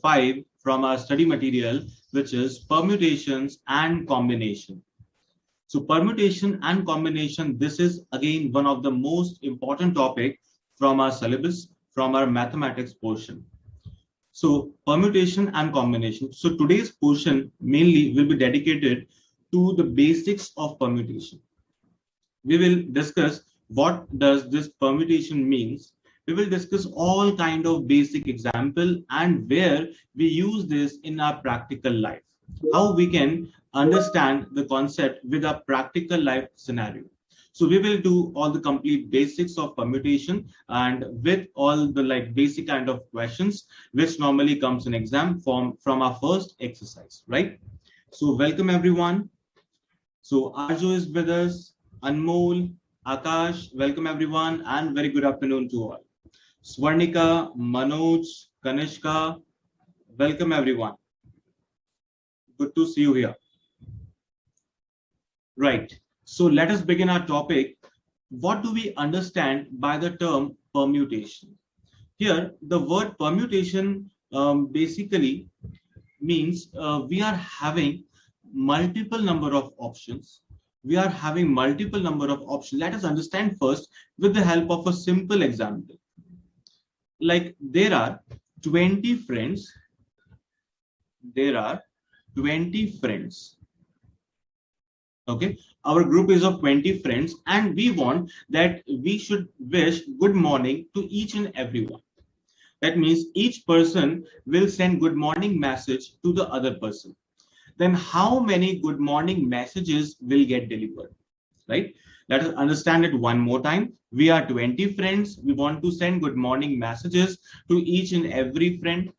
5 from our study material, which is permutations and combination. So permutation and combination, this is again one of the most important topic from our syllabus, from our mathematics portion. So permutation and combination. So today's portion mainly will be dedicated to the basics of permutation. We will discuss what does this permutation means. We will discuss all kind of basic example and where we use this in our practical life, how we can understand the concept with a practical life scenario. So we will do all the complete basics of permutation and with all the like basic kind of questions which normally comes in exam from our first exercise, right? So welcome everyone. So Arjo is with us, Anmol, Akash, welcome everyone, and very good afternoon to all. Swarnika, Manoj, Kanishka, welcome everyone. Good to see you here. Right. So let us begin our topic. What do we understand by the term permutation? Here, the word permutation basically means we are having multiple number of options. We are having multiple number of options. Let us understand first with the help of a simple example. Like there are 20 friends. There are 20 friends. Okay, our group is of 20 friends and we want that we should wish good morning to each and everyone. That means each person will send good morning message to the other person. Then how many good morning messages will get delivered, right? Let us understand it one more time. We are 20 friends. We want to send good morning messages to each and every friend.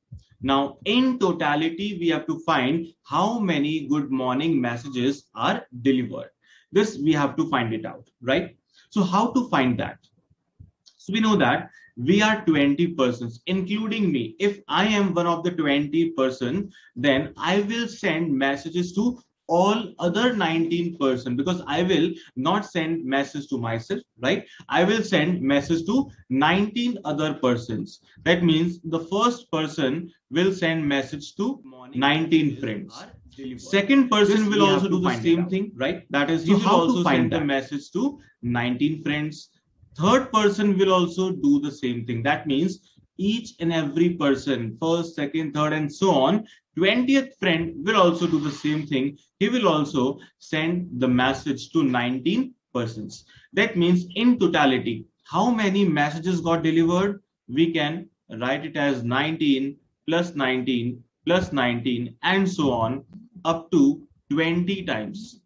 Now, in totality, we have to find how many good morning messages are delivered. This we have to find it out, right? So how to find that? So we know that we are 20 persons, including me. If I am one of the 20 person, then I will send messages to all other 19% because I will not send message to myself, right? I will send message to 19 other persons. That means the first person will send message to 19 friends. Second person will also do the same thing, right? That is, he will also send the message to 19 friends. Third person will also do the same thing. That means each and every person, first, second, third, and so on, 20th friend will also do the same thing. He will also send the message to 19 persons. That means in totality, how many messages got delivered? We can write it as 19 plus 19 plus 19 and so on up to 20 times.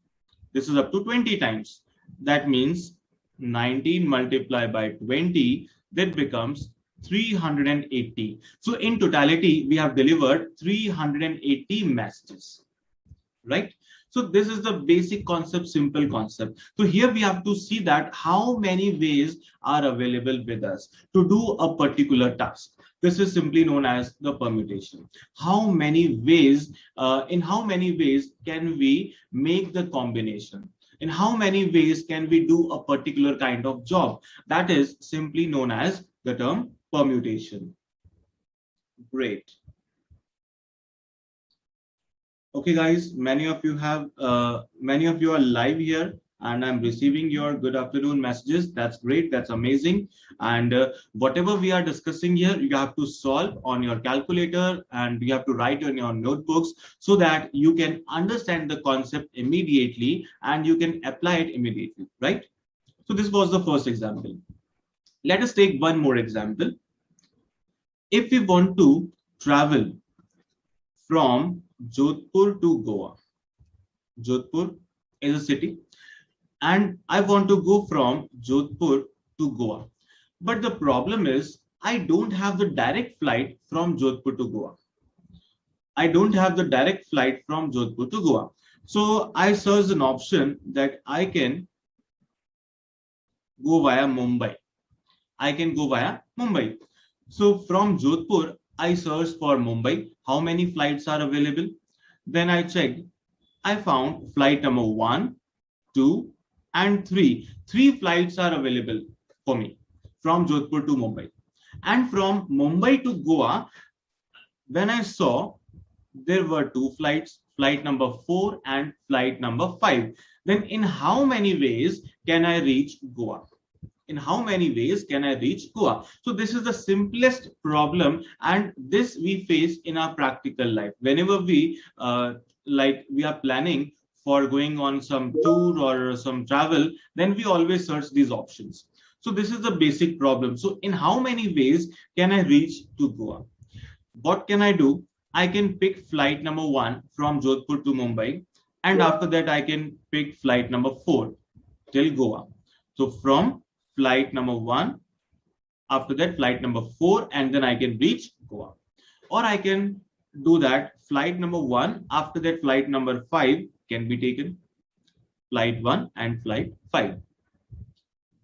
This is up to 20 times. That means 19 multiplied by 20, that becomes 380. So in totality, we have delivered 380 messages, right? So this is the basic concept, simple concept. So here we have to see that how many ways are available with us to do a particular task. This is simply known as the permutation. How many ways, in how many ways can we make the combination? In how many ways can we do a particular kind of job? That is simply known as the term permutation. Great. Okay, guys, many of you are live here and I'm receiving your good afternoon messages. That's great. That's amazing. And whatever we are discussing here, you have to solve on your calculator and you have to write in your notebooks so that you can understand the concept immediately and you can apply it immediately, right? So this was the first example. Let us take one more example. If we want to travel from Jodhpur to Goa. Jodhpur is a city and I want to go from Jodhpur to Goa. But the problem is I don't have the direct flight from Jodhpur to Goa. I don't have the direct flight from Jodhpur to Goa. So I searched an option that I can go via Mumbai. I can go via Mumbai. So from Jodhpur, I searched for Mumbai, how many flights are available. Then I checked, I found flight number 1, 2, and 3. 3 flights are available for me from Jodhpur to Mumbai. And from Mumbai to Goa, when I saw there were two flights, flight number 4 and flight number 5, then in how many ways can I reach Goa? In how many ways can I reach Goa? So this is the simplest problem, and this we face in our practical life. Whenever we are planning for going on some tour or some travel, then we always search these options. So this is the basic problem. So in how many ways can I reach to Goa? What can I do? I can pick flight number 1 from Jodhpur to Mumbai, and after that I can pick flight number 4 till Goa. So from flight number 1, after that flight number 4, and then I can reach Goa. Or I can do that flight number 1, after that flight number 5 can be taken, flight 1 and flight 5.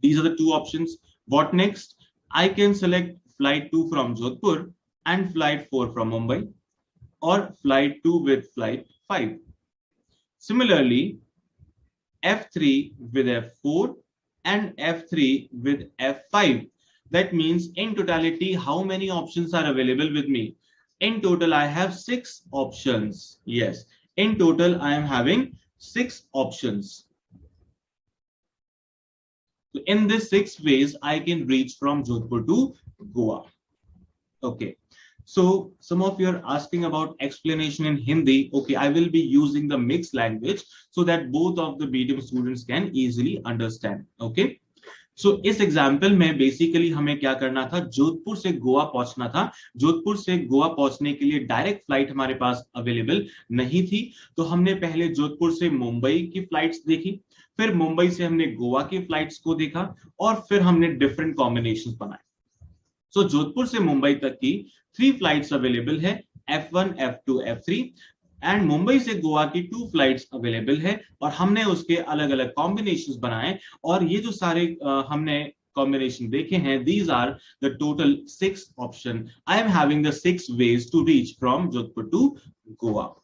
These are the two options. What next? I can select flight 2 from Jodhpur and flight 4 from Mumbai, or flight 2 with flight 5. Similarly, F3 with F4 and F3 with F5. That means in totality, how many options are available with me? In total, I have 6 options. Yes, in total, I am having 6 options. So in this 6 ways, I can reach from Jodhpur to Goa. Okay. So some of you are asking about explanation in Hindi. Okay, I will be using the mixed language so that both of the medium students can easily understand. Okay. सो इस example में basically हमें क्या करना था, जोधपुर से गोवा पहुंचना था। जोधपुर से गोवा पहुंचने के लिए डायरेक्ट फ्लाइट हमारे पास अवेलेबल नहीं थी, तो हमने पहले जोधपुर से मुंबई की फ्लाइट्स देखी, फिर मुंबई से हमने गोवा की फ्लाइट्स को देखा, और फिर हमने डिफरेंट कॉम्बिनेशंस बनाए। सो जोधपुर से मुंबई तक की 3 फ्लाइट्स अवेलेबल है, F1, F2, F3, and Mumbai से गोवा की 2 फ्लाइट्स अवेलेबल है, और हमने उसके अलग अलग कॉम्बिनेशंस बनाए, और ये जो सारे हमने combination देखे हैं, these are the total 6 option. I am having the 6 ways to reach from Jodhpur to Goa.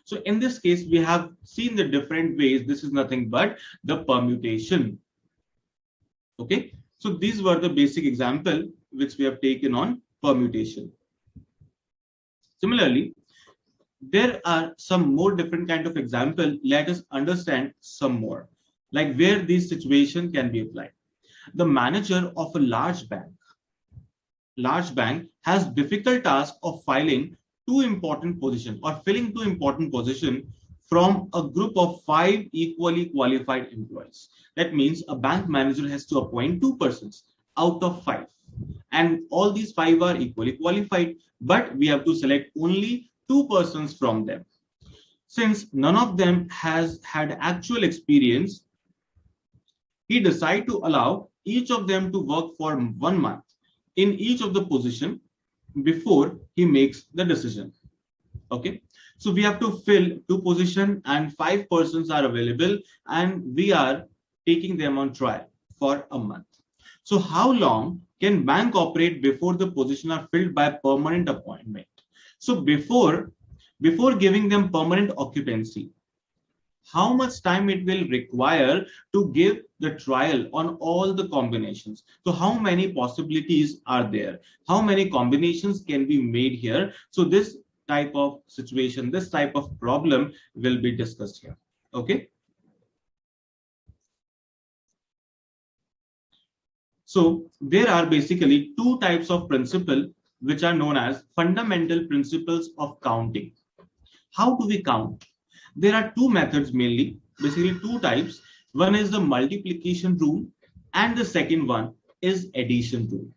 So in this case, we have seen the different ways. This is nothing but the permutation. Okay, so these were the basic example which we have taken on permutation. Similarly, there are some more different kind of example. Let us understand some more, like where this situation can be applied. The manager of a large bank has difficult task of filing 2 important position or filling 2 important position from a group of 5 equally qualified employees. That means a bank manager has to appoint 2 persons out of 5, and all these 5 are equally qualified, but we have to select only 2 persons from them. Since none of them has had actual experience, he decided to allow each of them to work for 1 month in each of the position before he makes the decision. Okay, so we have to fill 2 positions and 5 persons are available, and we are taking them on trial for a month. So how long can bank operate before the position are filled by permanent appointment? So before giving them permanent occupancy, how much time it will require to give the trial on all the combinations? So how many possibilities are there? How many combinations can be made here? So this type of situation, this type of problem will be discussed here. Okay. So there are basically 2 types of principle which are known as fundamental principles of counting. How do we count? There are 2 methods mainly, basically 2 types. One is the multiplication rule and the second one is addition rule.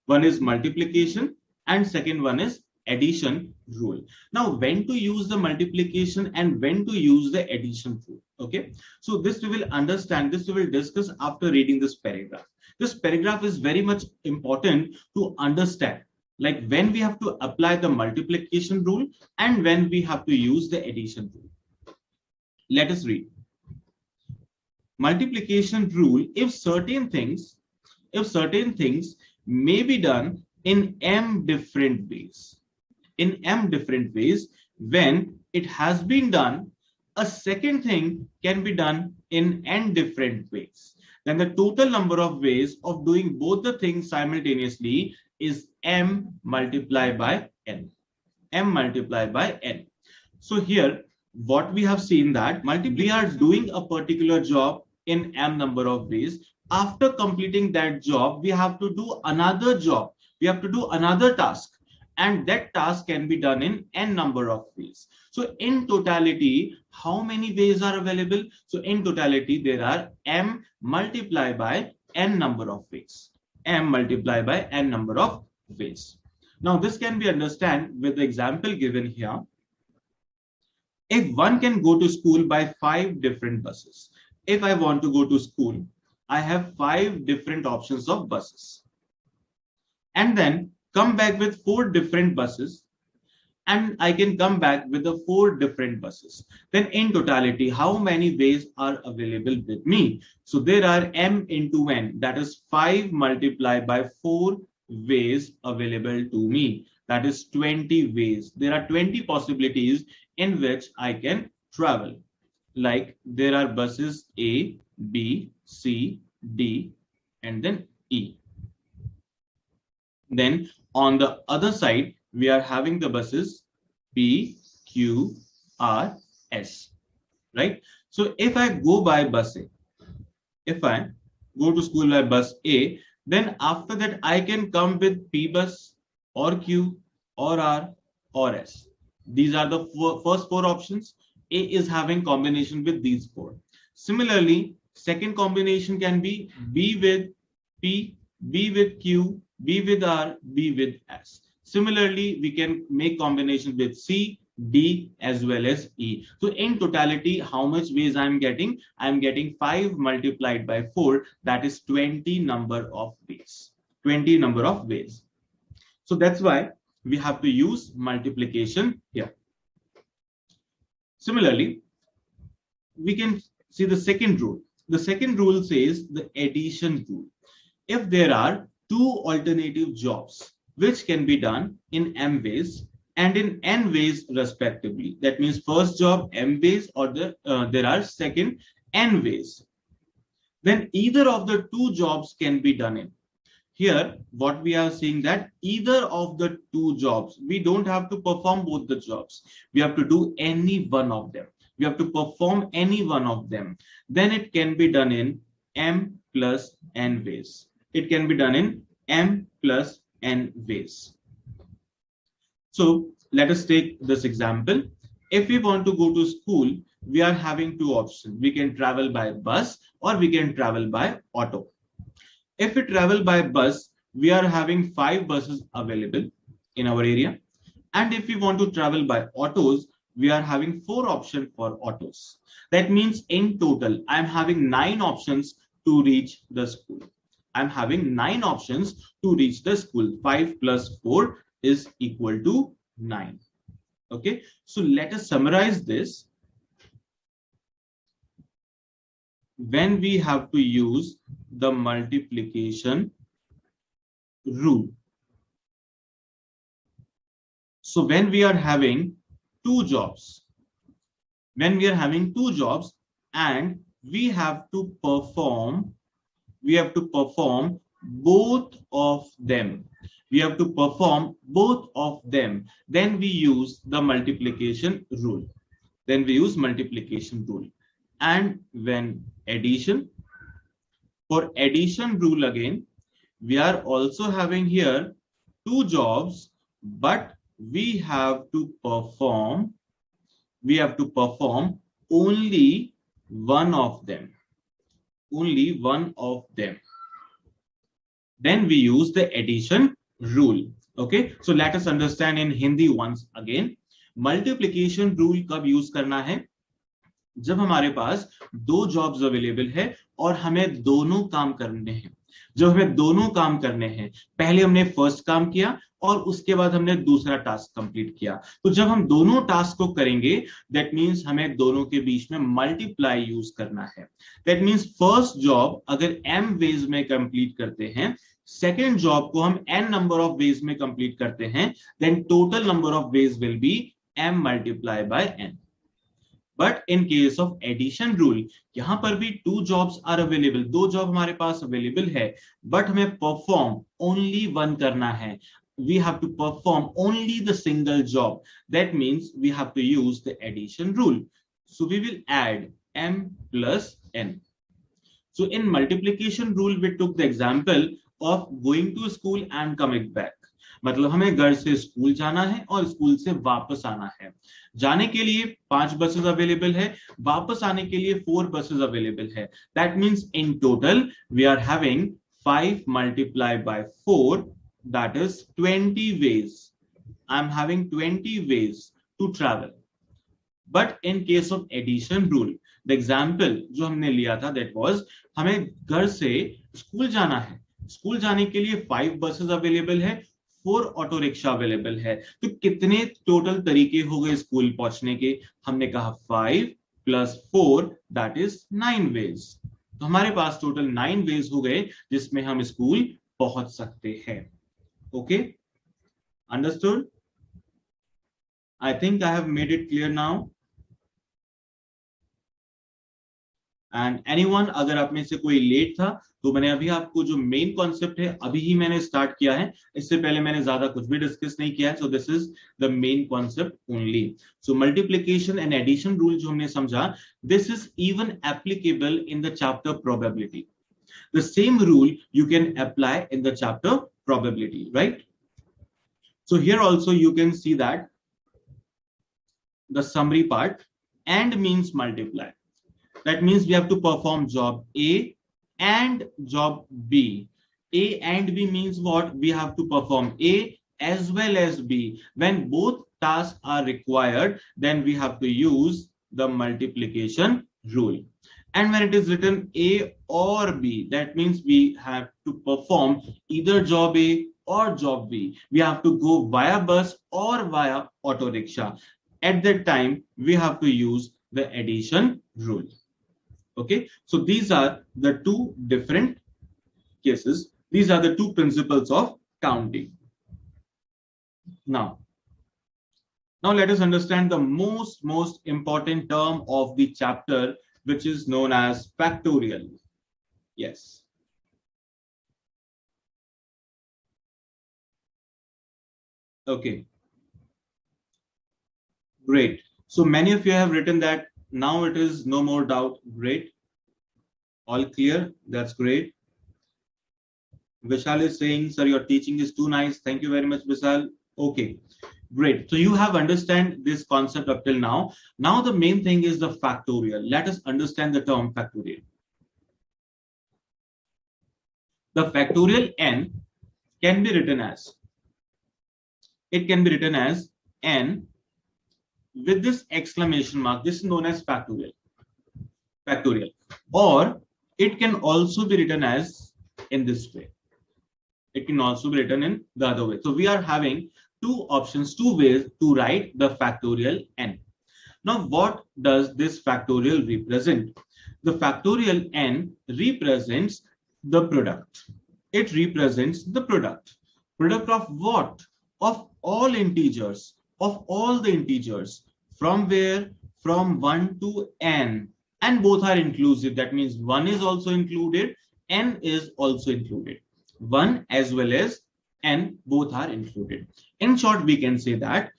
One is multiplication and second one is addition rule. Now, when to use the multiplication and when to use the addition rule? Okay, so this we will understand, this we will discuss after reading this paragraph. This paragraph is very much important to understand, like when we have to apply the multiplication rule and when we have to use the addition rule. Let us read. Multiplication rule: if certain things may be done in m different ways, when it has been done, a second thing can be done in n different ways, then the total number of ways of doing both the things simultaneously is m multiplied by n. m multiplied by n. So here what we have seen that we are doing a particular job in m number of ways. After completing that job, we have to do another job. We have to do another task, and that task can be done in n number of ways. So in totality, how many ways are available? So in totality, there are m multiplied by n number of ways. M multiplied by n number of ways. Now this can be understood with the example given here. If one can go to school by 5 different buses, if I want to go to school, I have 5 different options of buses, and then come back with 4 different buses, and I can come back with the 4 different buses. Then in totality, how many ways are available with me? So there are m into n, that is 5 multiplied by 4 ways available to me. That is 20 ways. There are 20 possibilities in which I can travel. Like there are buses A, B, C, D, and then E. Then on the other side, we are having the buses P, Q, R, S, right? So if I go by bus A, if I go to school by bus A, then after that I can come with P bus or Q or R or S. These are the first 4 options. A is having combination with these 4. Similarly, second combination can be B with P, B with Q, B with R, B with S. Similarly, we can make combination with C, D as well as E. So in totality, how much ways I am getting? I am getting 5 multiplied by 4, that is 20 number of ways. 20 number of ways. So that's why we have to use multiplication here. Similarly, we can see the second rule. The second rule says the addition rule. If there are 2 alternative jobs which can be done in m ways and in n ways respectively, that means first job m ways or there are second n ways, then either of the 2 jobs can be done in. Here what we are seeing that either of the 2 jobs, we don't have to perform both the jobs, we have to do any one of them, we have to perform any one of them, then it can be done in m plus n ways. It can be done in m plus n ways. So let us take this example. If we want to go to school, we are having 2 options. We can travel by bus or we can travel by auto. If we travel by bus, we are having 5 buses available in our area. And if we want to travel by autos, we are having 4 options for autos. That means in total, I am having 9 options to reach the school. I'm having 9 options to reach the school. 5 plus 4 is equal to 9. Okay, so let us summarize this. When we have to use the multiplication rule. So when we are having 2 jobs, and we have to perform both of them. Then we use the multiplication rule. And when addition, for addition rule again, we are also having here 2 jobs, but we have to perform only one of them. Then we use the addition rule. Okay, so let us understand in Hindi once again. Multiplication rule कब use करना है? जब हमारे पास 2 jobs available है और हमें दोनों काम करने हैं. पहले हमने फर्स्ट काम किया और उसके बाद हमने दूसरा टास्क कंप्लीट किया. तो जब हम दोनों टास्क को करेंगे, दैट मींस हमें दोनों के बीच में मल्टीप्लाई यूज करना है. दैट मींस फर्स्ट जॉब अगर m वेज में कंप्लीट करते हैं, सेकेंड जॉब को हम n नंबर ऑफ वेज में कंप्लीट करते हैं, then total number of ways will be m multiply by n. But in case of addition rule, यहां पर भी 2 जॉब्स आर अवेलेबल, 2 जॉब हमारे पास अवेलेबल है, बट हमें परफॉर्म ओनली 1 करना है. we have to perform only the single job. That means we have to use the addition rule. So we will add m plus n. So in multiplication rule, we took the example of going to school and coming back. मतलब हमें घर से school जाना है और school से वापस आना है. जाने के लिए 5 बसेस अवेलेबल है, वापस आने के लिए 4 बसेस अवेलेबल है. That means in total we are having 5 multiplied by 4, that is 20 ways. I'm having 20 ways to travel. But in case of addition rule, the example जो हमने लिया था, that was हमें घर से स्कूल जाना है. स्कूल जाने के लिए 5 बसेस अवेलेबल है, 4 ऑटो रिक्शा अवेलेबल है. तो कितने टोटल तरीके हो गए स्कूल पहुंचने के? हमने कहा 5 plus 4, that is 9 ways. तो हमारे पास टोटल 9 ways हो गए जिसमें हम स्कूल पहुंच सकते हैं. Okay, understood? I think I have made it clear now. And anyone, अगर आप में से कोई लेट था तो मैंने अभी आपको जो मेन कॉन्सेप्ट है अभी ही मैंने स्टार्ट किया है, इससे पहले मैंने ज्यादा कुछ भी डिस्कस नहीं किया है. So this is the main concept only. So multiplication and addition rule जो हमने समझा, this is even applicable in the chapter probability. The same rule you can apply in the chapter probability, right? So here also you can see that the summary part, and means multiply. That means we have to perform job A and job B. A and B means what? We have to perform A as well as B. When both tasks are required, then we have to use the multiplication rule. And when it is written A or B, that means we have to perform either job A or job B. We have to go via bus or via auto rickshaw. At that time, we have to use the addition rule. Okay, so these are the two different cases. These are the two principles of counting. Now let us understand the most important term of the chapter, which is known as factorial. Yes. Okay. Great. So many of you have written that. Now it is no more doubt. Great. All clear. That's great. Vishal is saying, sir, your teaching is too nice. Thank you very much, Vishal. Okay, great. So you have understand this concept up till now. Now the main thing is the factorial. Let us understand the term factorial. The factorial n can be written as, it can be written as n with this exclamation mark. This is known as factorial. Factorial. Or it can also be written as in this way. It can also be written in the other way. So we are having two options, two ways to write the factorial n. Now what does this factorial represent? The factorial n represents the product. It represents the product. Product of what? Of all integers. Of all the integers. From where? From 1 to n. And both are inclusive. That means 1 is also included, n is also included. 1 as well as n, both are included. In short, we can say that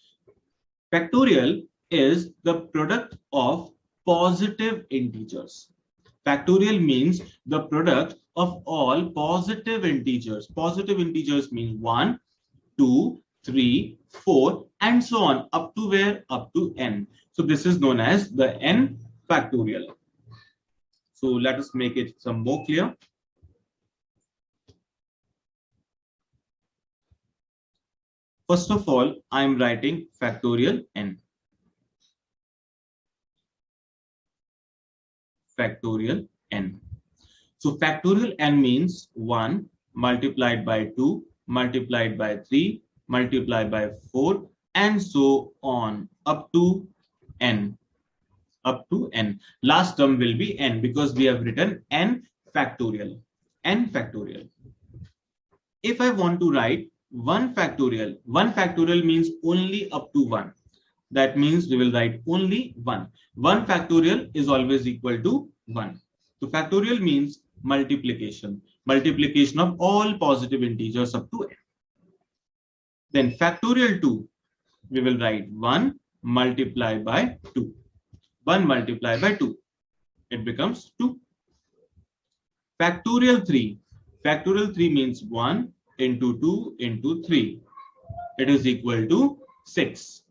factorial is the product of positive integers. Factorial means the product of all positive integers. Positive integers mean 1, 2, 3, 4, and so on, up to where? Up to n. So this is known as the n factorial. So let us make it some more clear. First of all, I am writing factorial n. Factorial n. So factorial n means 1 multiplied by 2 multiplied by 3 multiplied by 4 and so on up to n. Up to n. Last term will be n because we have written n factorial. N factorial. If I want to write 1 factorial means only up to 1. That means we will write only 1. 1 factorial is always equal to 1. So factorial means multiplication. Multiplication of all positive integers up to n. Then factorial 2, we will write 1 multiplied by 2. 1 multiplied by 2, it becomes 2. Factorial 3. Factorial 3 means 1 into 2 into 3. It is equal to 6.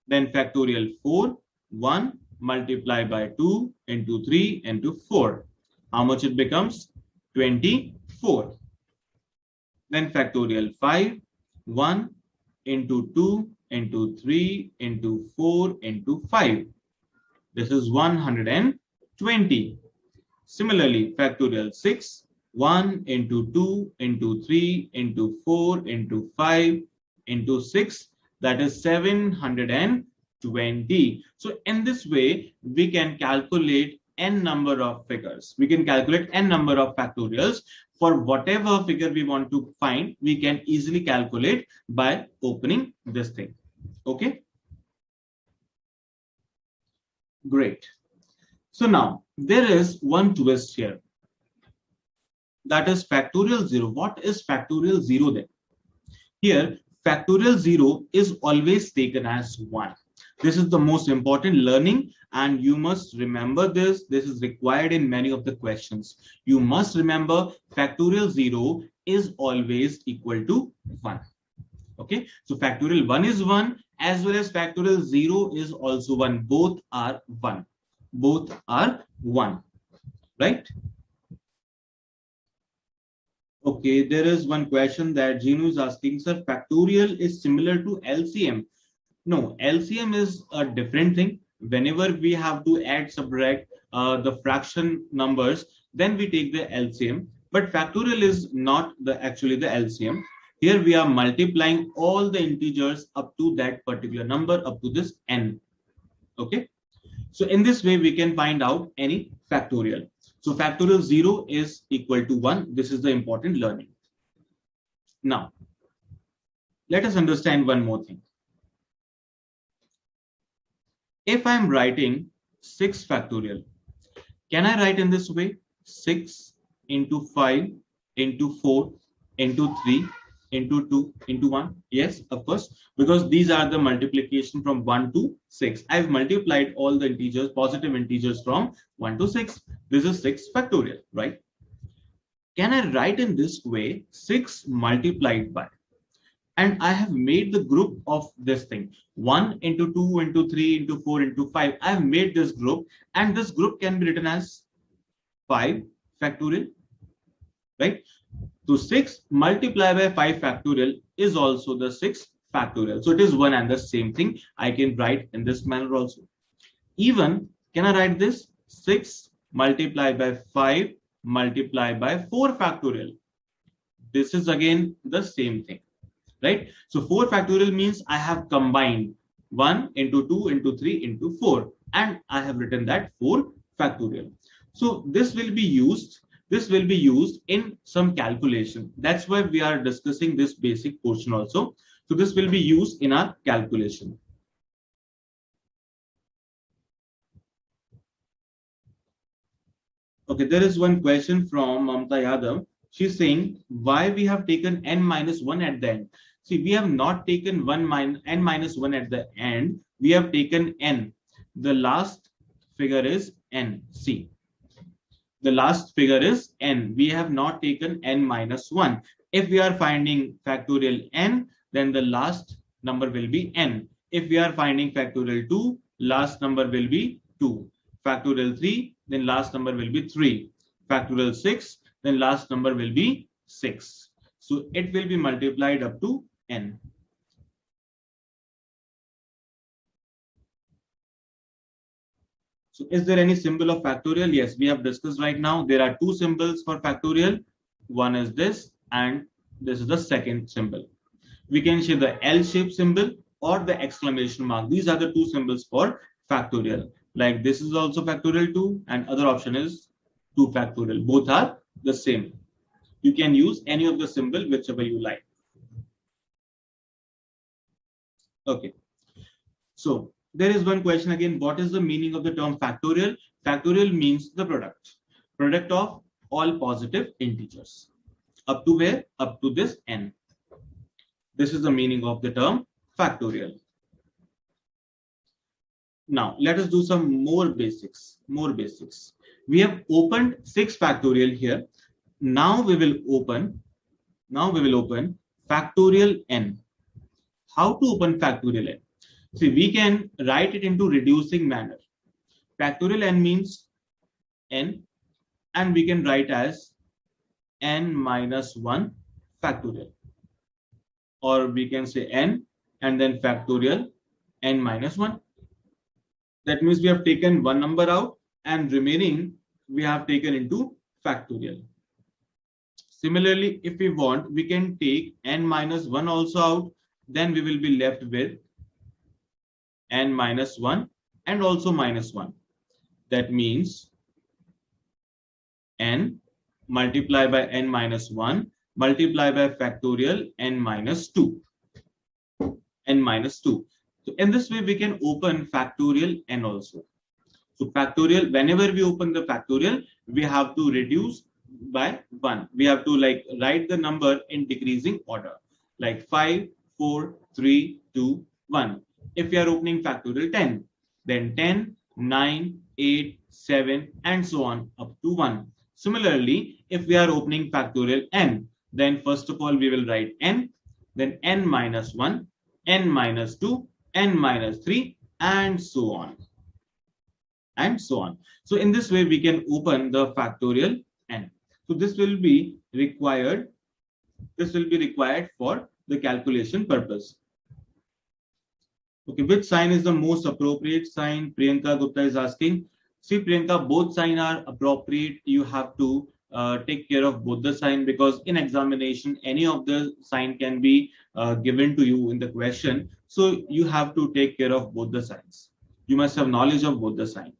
Then factorial 4. 1 multiplied by 2 into 3 into 4. How much it becomes? 24. Then factorial 5. 1 into 2 into 3 into 4 into 5. This is 120. Similarly, factorial 6. 1 into 2 into 3 into 4 into 5 into 6. That is 720. So in this way, we can calculate n number of figures. We can calculate n number of factorials. For whatever figure we want to find, we can easily calculate by opening this thing. Okay? Great. So now, there is one twist here. That is factorial 0. What is factorial 0 then? Here, factorial 0 is always taken as 1. This is the most important learning, and you must remember this. This is required in many of the questions. You must remember factorial 0 is always equal to 1. Okay, so factorial 1 is 1, as well as factorial 0 is also 1. Both are 1. Both are 1, right? Okay, there is one question that Genu is asking, sir, factorial is similar to LCM. No, LCM is a different thing. Whenever we have to add, subtract the fraction numbers, then we take the LCM. But factorial is not actually the LCM. Here we are multiplying all the integers up to that particular number, up to this n. Okay. So in this way, we can find out any factorial. So factorial 0 is equal to 1. This is the important learning. Now, let us understand one more thing. If I am writing 6 factorial, can I write in this way? 6 into 5 into 4 into 3 into 2 into 1? Yes, of course, because these are the multiplication from 1 to 6. I've multiplied all the integers, positive integers from 1 to 6. This is 6 factorial, right? Can I write in this way 6 multiplied by? And I have made the group of this thing 1 into 2 into 3 into 4 into 5. I have made this group, and this group can be written as 5 factorial, right? So 6 multiplied by 5 factorial is also the 6 factorial. So it is one and the same thing. I can write in this manner also. Even, can I write this? 6 multiplied by 5 multiplied by 4 factorial. This is again the same thing, right? So 4 factorial means I have combined 1 into 2 into 3 into 4, and I have written that 4 factorial. So this will be used. This will be used in some calculation. That's why we are discussing this basic portion also. So this will be used in our calculation. Okay, there is one question from Mamta Yadav. She's saying why we have taken n minus 1 at the end. See, we have not taken n minus 1 at the end. We have taken n. The last figure is n. See, the last figure is n. We have not taken n minus 1. If we are finding factorial n, then the last number will be n. If we are finding factorial 2, last number will be 2. Factorial 3, then last number will be 3. Factorial 6, then last number will be 6. So it will be multiplied up to n. So is there any symbol of factorial? Yes, we have discussed right now. There are 2 symbols for factorial. One is this, and this is the second symbol. We can share the L-shaped symbol or the exclamation mark. These are the 2 symbols for factorial. Like this is also factorial 2, and other option is 2 factorial. Both are the same. You can use any of the symbol, whichever you like. Okay. So there is one question again. What is the meaning of the term factorial? Factorial means the product of all positive integers. Up to where? Up to this n. This is the meaning of the term factorial. Now let us do some more basics. We have opened 6 factorial here. Now we will open factorial n. How to open factorial n? See, we can write it into reducing manner. Factorial n means n, and we can write as n minus 1 factorial, or we can say n and then factorial n minus 1. That means we have taken one number out and remaining we have taken into factorial. Similarly, if we want, we can take n minus 1 also out, then we will be left with n minus 1 and also minus 1. That means n multiplied by n minus 1 multiplied by factorial n minus 2. So in this way, we can open factorial n also. So factorial, whenever we open the factorial, we have to reduce by 1. We have to write the number in decreasing order, like 5, 4, 3, 2, 1. If we are opening factorial 10, then 10, 9, 8, 7, and so on up to 1. Similarly, if we are opening factorial n, then first of all we will write n, then n minus 1, n minus 2, n minus 3, and so on. So in this way we can open the factorial n. So this will be required for the calculation purpose. Okay, which sign is the most appropriate sign? Priyanka Gupta is asking. See, Priyanka, both signs are appropriate. You have to take care of both the sign, because in examination any of the sign can be given to you in the question. So you have to take care of both the signs. You must have knowledge of both the sign,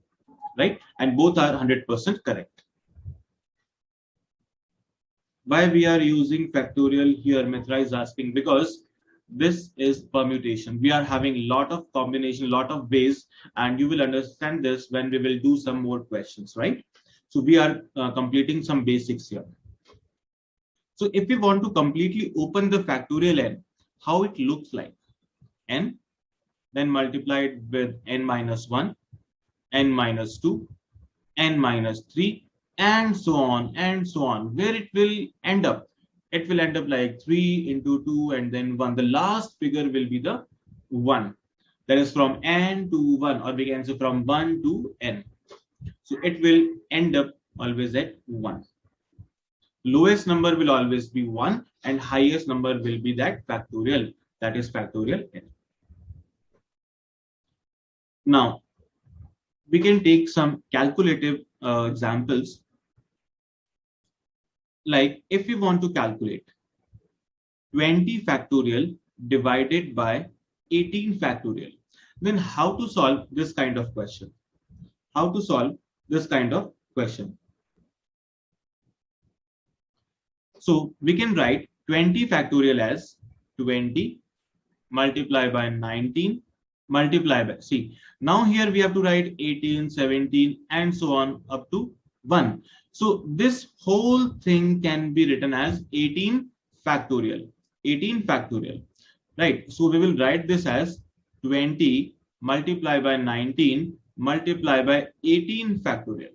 right? And both are 100% correct. Why we are using factorial here? Mitra is asking, because this is permutation. We are having a lot of combination, lot of ways, and you will understand this when we will do some more questions, right? So we are completing some basics here. So if we want to completely open the factorial n, how it looks like? N, then multiplied with n minus 1, n minus 2, n minus 3, and so on, where it will end up. It will end up like 3 into 2 and then 1. The last figure will be the 1. That is from n to 1, or we can say from 1 to n. So it will end up always at 1. Lowest number will always be 1 and highest number will be that factorial. That is factorial n. Now, we can take some calculative examples. Like if we want to calculate 20 factorial divided by 18 factorial, then how to solve this kind of question? So we can write 20 factorial as 20 multiplied by 19 multiplied by, see, now here we have to write 18, 17, and so on up to 1. So this whole thing can be written as 18 factorial, right? So we will write this as 20 multiplied by 19 multiplied by 18 factorial,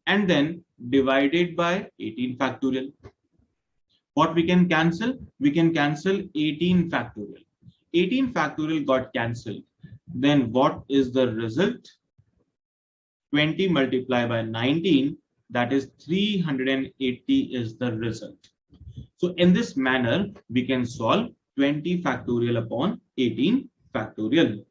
and then divided by 18 factorial. What we can cancel? We can cancel 18 factorial. 18 factorial got cancelled. Then what is the result? 20 multiplied by 19, that is 380 is the result. So in this manner, we can solve 20 factorial upon 18 factorial.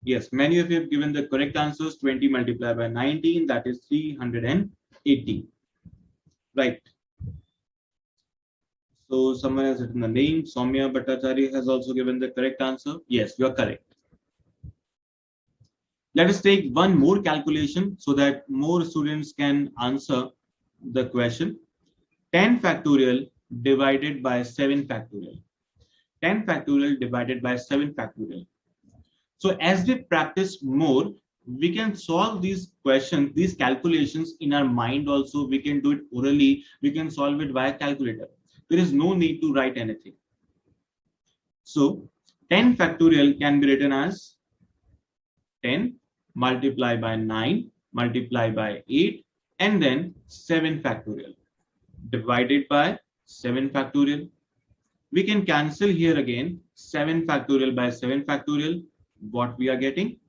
Yes, many of you have given the correct answers. 20 multiplied by 19, that is 380. Right. So someone has written the name. Soumya Bhattacharya has also given the correct answer. Yes, you are correct. Let us take one more calculation so that more students can answer the question. 10 factorial divided by 7 factorial. 10 factorial divided by 7 factorial. So as we practice more, we can solve these questions, these calculations in our mind also. We can do it orally. We can solve it via calculator. There is no need to write anything. So 10 factorial can be written as 10 multiplied by 9 multiplied by 8 and then 7 factorial divided by 7 factorial. We can cancel here again 7 factorial by 7 factorial. What we are getting?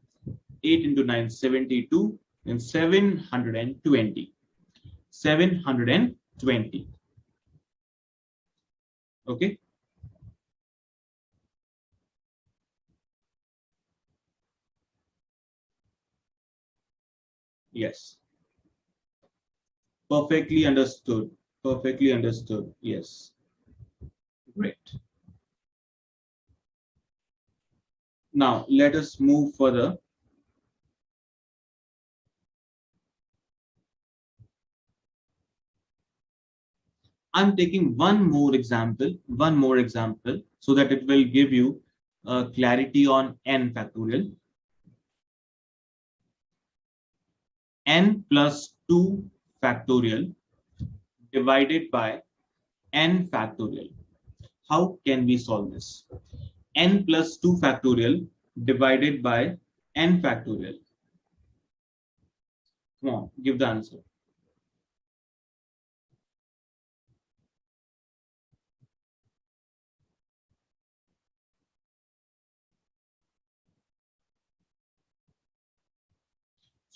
8 into 9, 72 and 720. 720. Okay. Yes. Perfectly understood. Perfectly understood. Yes. Great. Now let us move further. I'm taking one more example, so that it will give you clarity on n factorial. N plus 2 factorial divided by n factorial. How can we solve this? N plus 2 factorial divided by n factorial. Come on, give the answer.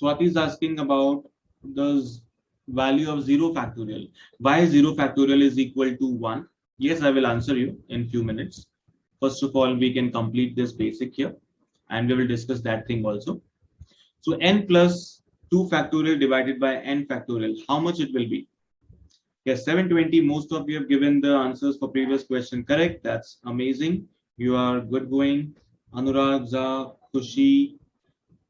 Swati is asking about the value of 0 factorial. Why 0 factorial is equal to 1? Yes, I will answer you in few minutes. First of all, we can complete this basic here and we will discuss that thing also. So n plus 2 factorial divided by n factorial, how much it will be? Yes, 720. Most of you have given the answers for previous question correct. That's amazing. You are good going. Anurag, Za, Khushi,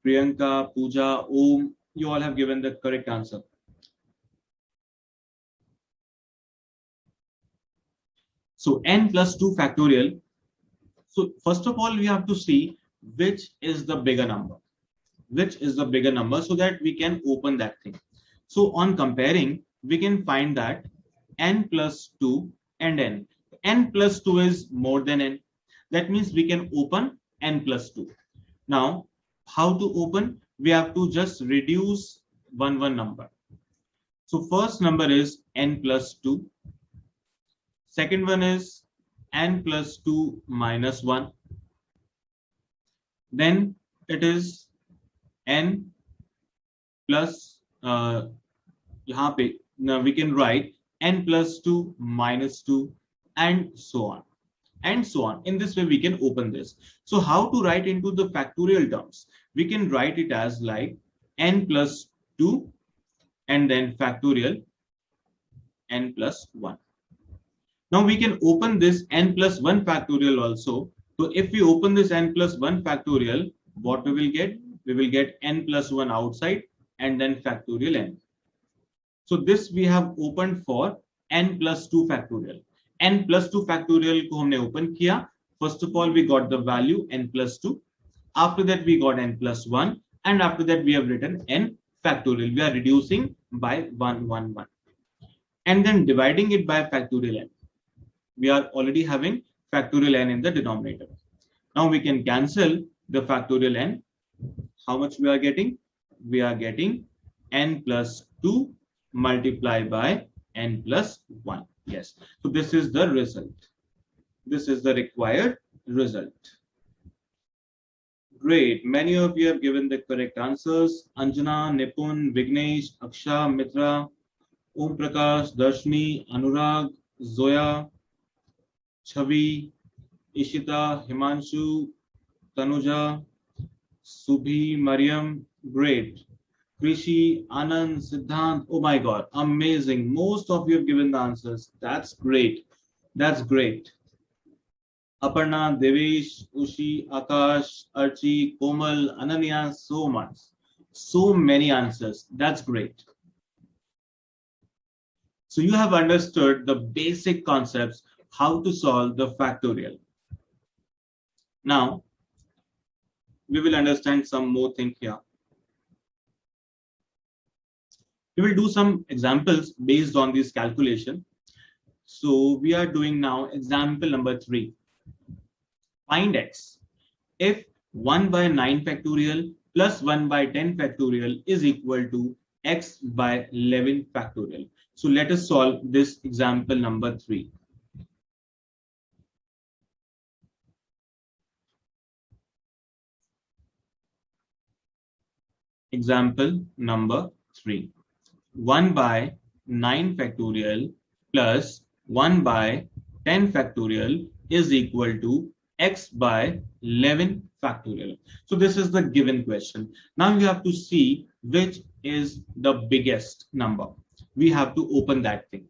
Priyanka, Pooja, Om, you all have given the correct answer. So n plus 2 factorial. So first of all, we have to see which is the bigger number. Which is the bigger number so that we can open that thing. So on comparing, we can find that n plus 2 and n. N plus 2 is more than n. That means we can open n plus 2. Now, how to open? We have to just reduce one number. So first number is n plus 2. Second one is n plus 2 minus 1. Then it is n plus, now we can write n plus 2 minus 2 and so on. And so on. In this way, we can open this. So how to write into the factorial terms? We can write it as like n plus 2 and then factorial n plus 1. Now we can open this n plus 1 factorial also. So if we open this n plus 1 factorial, what we will get? We will get n plus 1 outside and then factorial n. So this we have opened for n plus 2 factorial. N plus 2 factorial को हमने open किया. First of all, we got the value n plus 2. After that, we got n plus 1. And after that, we have written n factorial. We are reducing by 1, 1, 1. And then dividing it by factorial n. We are already having factorial n in the denominator. Now we can cancel the factorial n. How much we are getting? We are getting n plus 2 multiplied by n plus 1. Yes. So this is the result. This is the required result. Great. Many of you have given the correct answers. Anjana, Nipun, Vignesh, Aksha, Mitra, Om Prakash, Darshni, Anurag, Zoya, Chavi, Ishita, Himanshu, Tanuja, Subhi, Mariam. Great. Krishi, Anand, Siddhant. Oh my God. Amazing. Most of you have given the answers. That's great. That's great. Aparna, Devesh, Ushi, Akash, Archie, Komal, Ananya, so much. So many answers. That's great. So you have understood the basic concepts, how to solve the factorial. Now, we will understand some more thing here. We will do some examples based on this calculation. So we are doing now example number 3. Find x if 1 by 9 factorial plus 1 by 10 factorial is equal to x by 11 factorial. So let us solve this example number 3. Example number 3. 1 by 9 factorial plus 1 by 10 factorial is equal to x by 11 factorial. So this is the given question. Now you have to see which is the biggest number. We have to open that thing,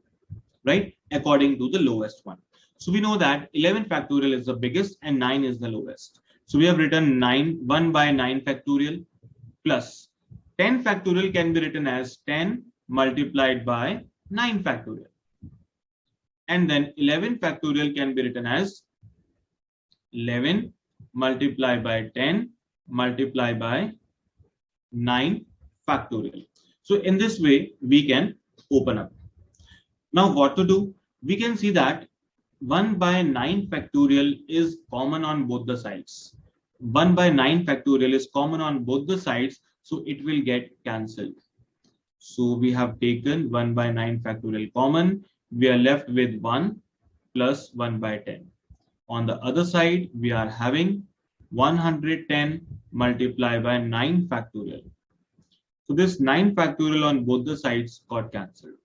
right? According to the lowest one. So we know that 11 factorial is the biggest and 9 is the lowest. So we have written 1 by 9 factorial plus 10 factorial can be written as 10 multiplied by 9 factorial. And then 11 factorial can be written as 11 multiplied by 10 multiplied by 9 factorial. So in this way, we can open up. Now what to do? We can see that 1 by 9 factorial is common on both the sides. 1 by 9 factorial is common on both the sides, so it will get cancelled. So we have taken 1 by 9 factorial common. We are left with 1 plus 1 by 10. On the other side, we are having 110 multiplied by 9 factorial. So this 9 factorial on both the sides got cancelled.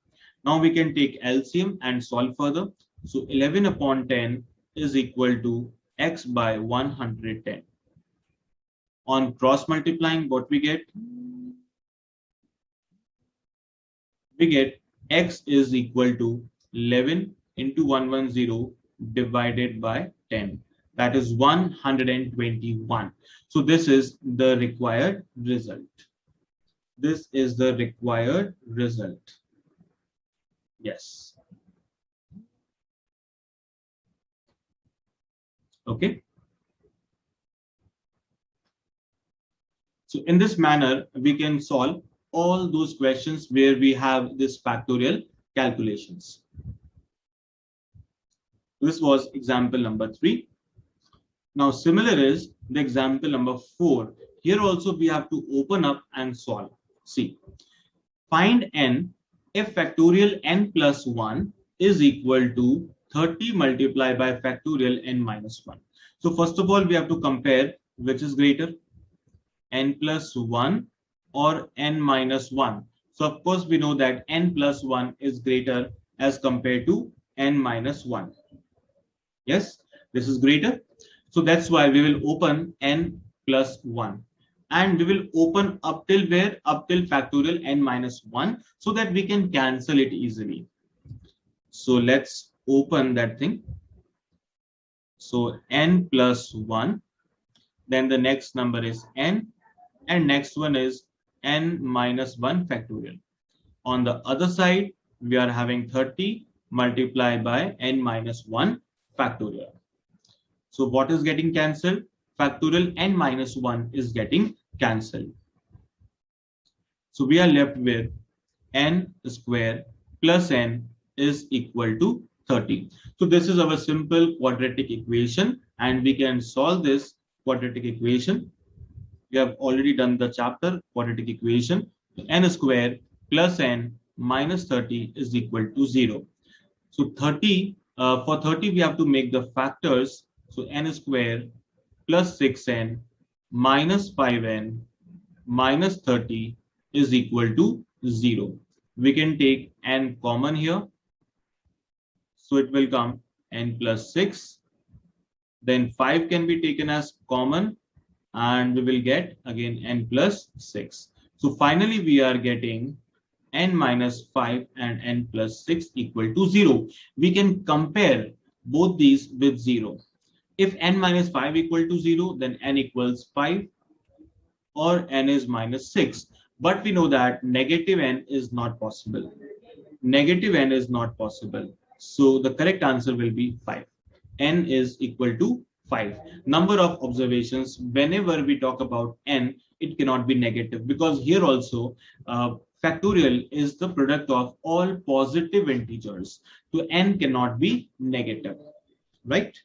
Now we can take LCM and solve further. So 11 upon 10 is equal to x by 110. On cross multiplying, what we get? We get x is equal to 11 into 110 divided by 10. That is 121. So this is the required result. This is the required result. Yes. Okay. So in this manner, we can solve all those questions where we have this factorial calculations. This was example number 3. Now similar is the example number 4. Here also we have to open up and solve. See, find n if factorial n plus 1 is equal to 30 multiplied by factorial n minus 1. So first of all, we have to compare which is greater, n plus 1 or n minus 1. So of course we know that n plus 1 is greater as compared to n minus 1. Yes, this is greater. So that's why we will open n plus 1. And we will open up till where? Up till factorial n minus 1 so that we can cancel it easily. So let's open that thing. So n plus 1. Then the next number is n. And next one is n minus 1 factorial. On the other side, we are having 30 multiplied by n minus 1 factorial. So what is getting cancelled? Factorial n minus 1 is getting cancelled. So we are left with n square plus n is equal to 30. So this is our simple quadratic equation and we can solve this quadratic equation. We have already done the chapter quadratic equation. N square plus n minus 30 is equal to 0. So 30, for 30 we have to make the factors. So n square plus 6n minus 5n minus 30 is equal to 0. We can take n common here. So it will come n plus 6. Then 5 can be taken as common and we will get again n plus 6. So finally we are getting n minus 5 and n plus 6 equal to 0. We can compare both these with 0. If n minus 5 equal to 0, then n equals 5 or n is minus 6. But we know that negative n is not possible. Negative n is not possible. So the correct answer will be 5. N is equal to 5. Number of observations, whenever we talk about n, it cannot be negative, because here also factorial is the product of all positive integers. So n cannot be negative, right?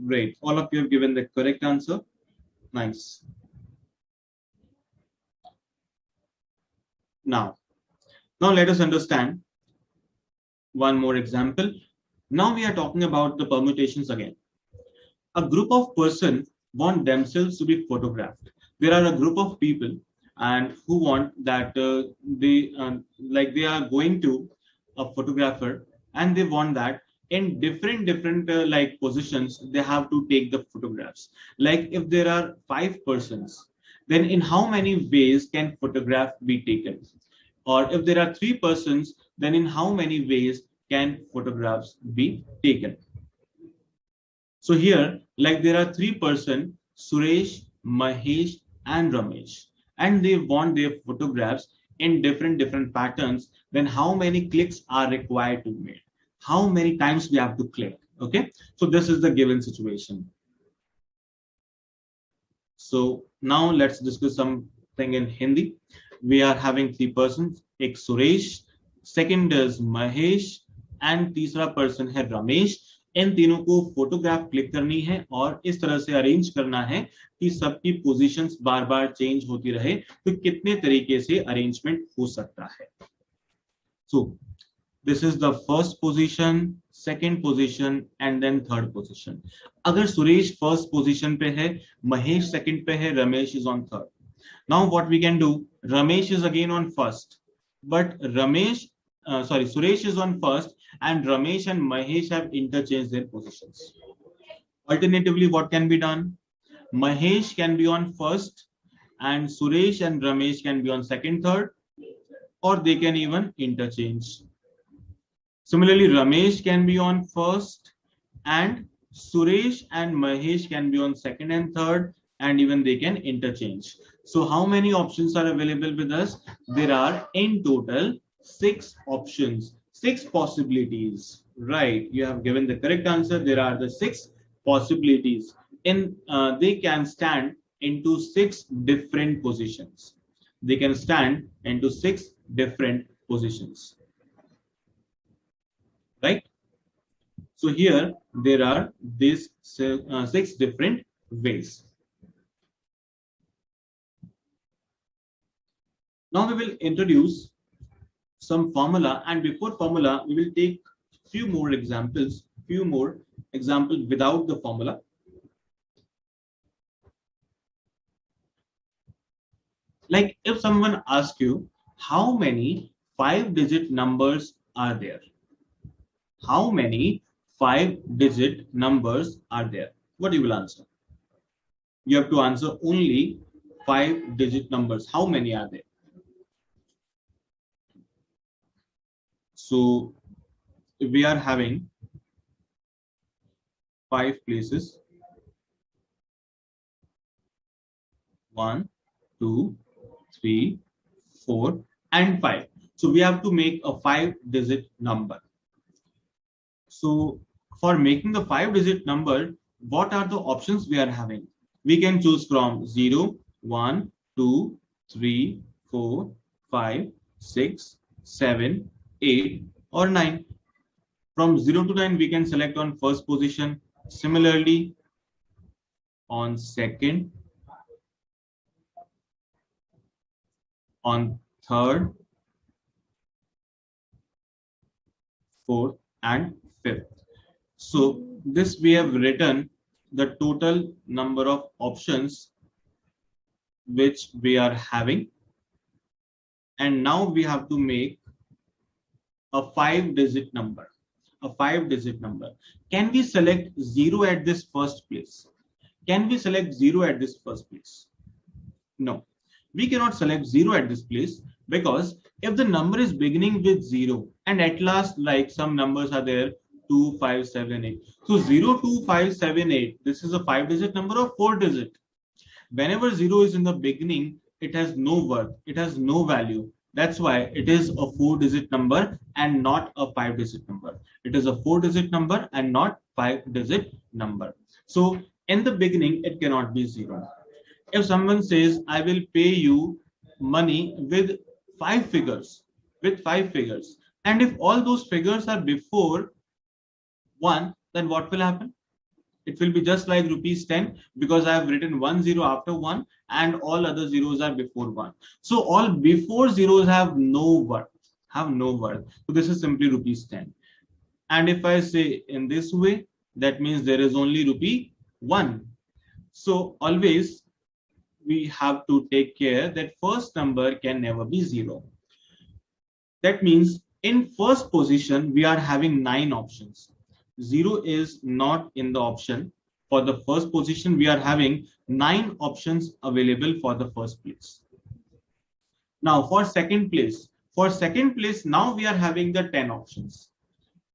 Great. All of you have given the correct answer. Nice. Now, let us understand one more example. Now we are talking about the permutations again. A group of persons want themselves to be photographed. There are a group of people and who want that they are going to a photographer, and they want that in different like positions they have to take the photographs. Like if there are 5 persons, then in how many ways can photograph be taken? Or if there are 3 persons, then in how many ways can photographs be taken? So here, like there are 3 persons, Suresh, Mahesh, and Ramesh, and they want their photographs in different patterns. Then how many clicks are required to make? How many times we have to click? Okay, so this is the given situation. So now let's discuss something in Hindi. We are having 3 persons, एक Suresh, second is Mahesh, and तीसरा person है रमेश. इन तीनों को photograph click करनी है और इस तरह से अरेंज करना है कि सबकी पोजीशंस बार बार चेंज होती रहे. तो कितने तरीके से अरेंजमेंट हो सकता है? So this is the first position, second position and then third position. अगर सुरेश फर्स्ट पोजीशन पे है, महेश सेकंड पे है, Ramesh is on third. Now what we can do, Ramesh is again on first, but Suresh is on first, and Ramesh and Mahesh have interchanged their positions. Alternatively, what can be done? Mahesh can be on first, and Suresh and Ramesh can be on second, third, or they can even interchange. Similarly, Ramesh can be on first, and Suresh and Mahesh can be on second and third, and even they can interchange. So how many options are available with us? There are in total 6 options, 6 possibilities, right? You have given the correct answer. There are the 6 possibilities. They can stand into 6 different positions. They can stand into 6 different positions, right? So here there are these 6 different ways. Now we will introduce some formula, and before formula we will take few more examples without the formula. Like if someone asks you how many 5-digit numbers are there? How many 5-digit numbers are there? What you will answer? You have to answer only 5-digit numbers. How many are there? So we are having 5 places. 1, 2, 3, 4, and 5. So we have to make a 5-digit number. So for making the 5-digit number, what are the options we are having? We can choose from 0, 1, 2, 3, 4, 5, 6, 7, 8, or 9. From 0 to 9, we can select on first position. Similarly, on second, on third, fourth, and fifth. So this we have written the total number of options which we are having, and now we have to make a 5-digit number. A 5-digit number. Can we select 0 at this first place? Can we select 0 at this first place? No, we cannot select 0 at this place, because if the number is beginning with 0 and at last like some numbers are there 2, 5, 7, 8. So 0, 2, 5, 7, 8. This is a 5-digit number or 4-digit. Whenever 0 is in the beginning, it has no worth, it has no value. That's why it is a 4-digit number and not a 5-digit number. It is a 4-digit number and not 5-digit number. So in the beginning, it cannot be 0. If someone says, I will pay you money with 5 figures, and if all those figures are before 1, then what will happen? It will be just like rupees 10, because I have written 10 after 1 and all other zeros are before 1. So all before zeros have no worth, So this is simply rupees 10. And if I say in this way, that means there is only rupee 1. So always we have to take care that first number can never be 0. That means in first position, we are having 9 options. 0 is not in the option. For the first position, we are having 9 options available for the first place. Now for second place, now we are having the 10 options.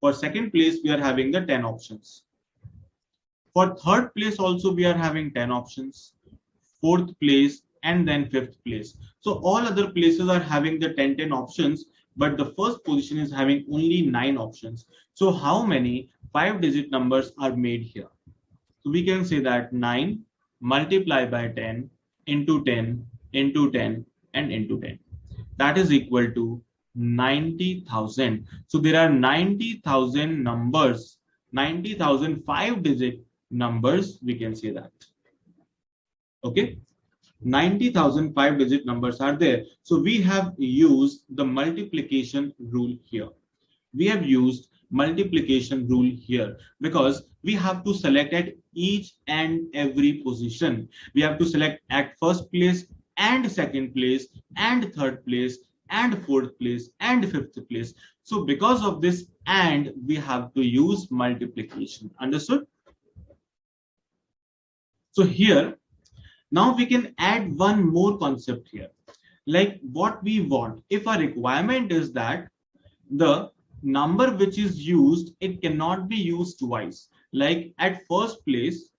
For second place, we are having the 10 options. For third place also, we are having 10 options. Fourth place, and then fifth place. So all other places are having the 10 options, but the first position is having only 9 options. So how many 5-digit numbers are made here? So we can say that 9 multiplied by 10 into 10 into 10 and into 10. That is equal to 90,000. So there are 90,000 numbers, 90,000 5-digit numbers, we can say that. Okay. 90,000 5-digit numbers are there. So we have used the multiplication rule here. Because we have to select at each and every position. We have to select at first place and second place and third place and fourth place and fifth place. So because of this, and we have to use multiplication. Understood? So here, now we can add one more concept here, like what we want. If our requirement is that the number which is used, it cannot be used twice. Like at first place,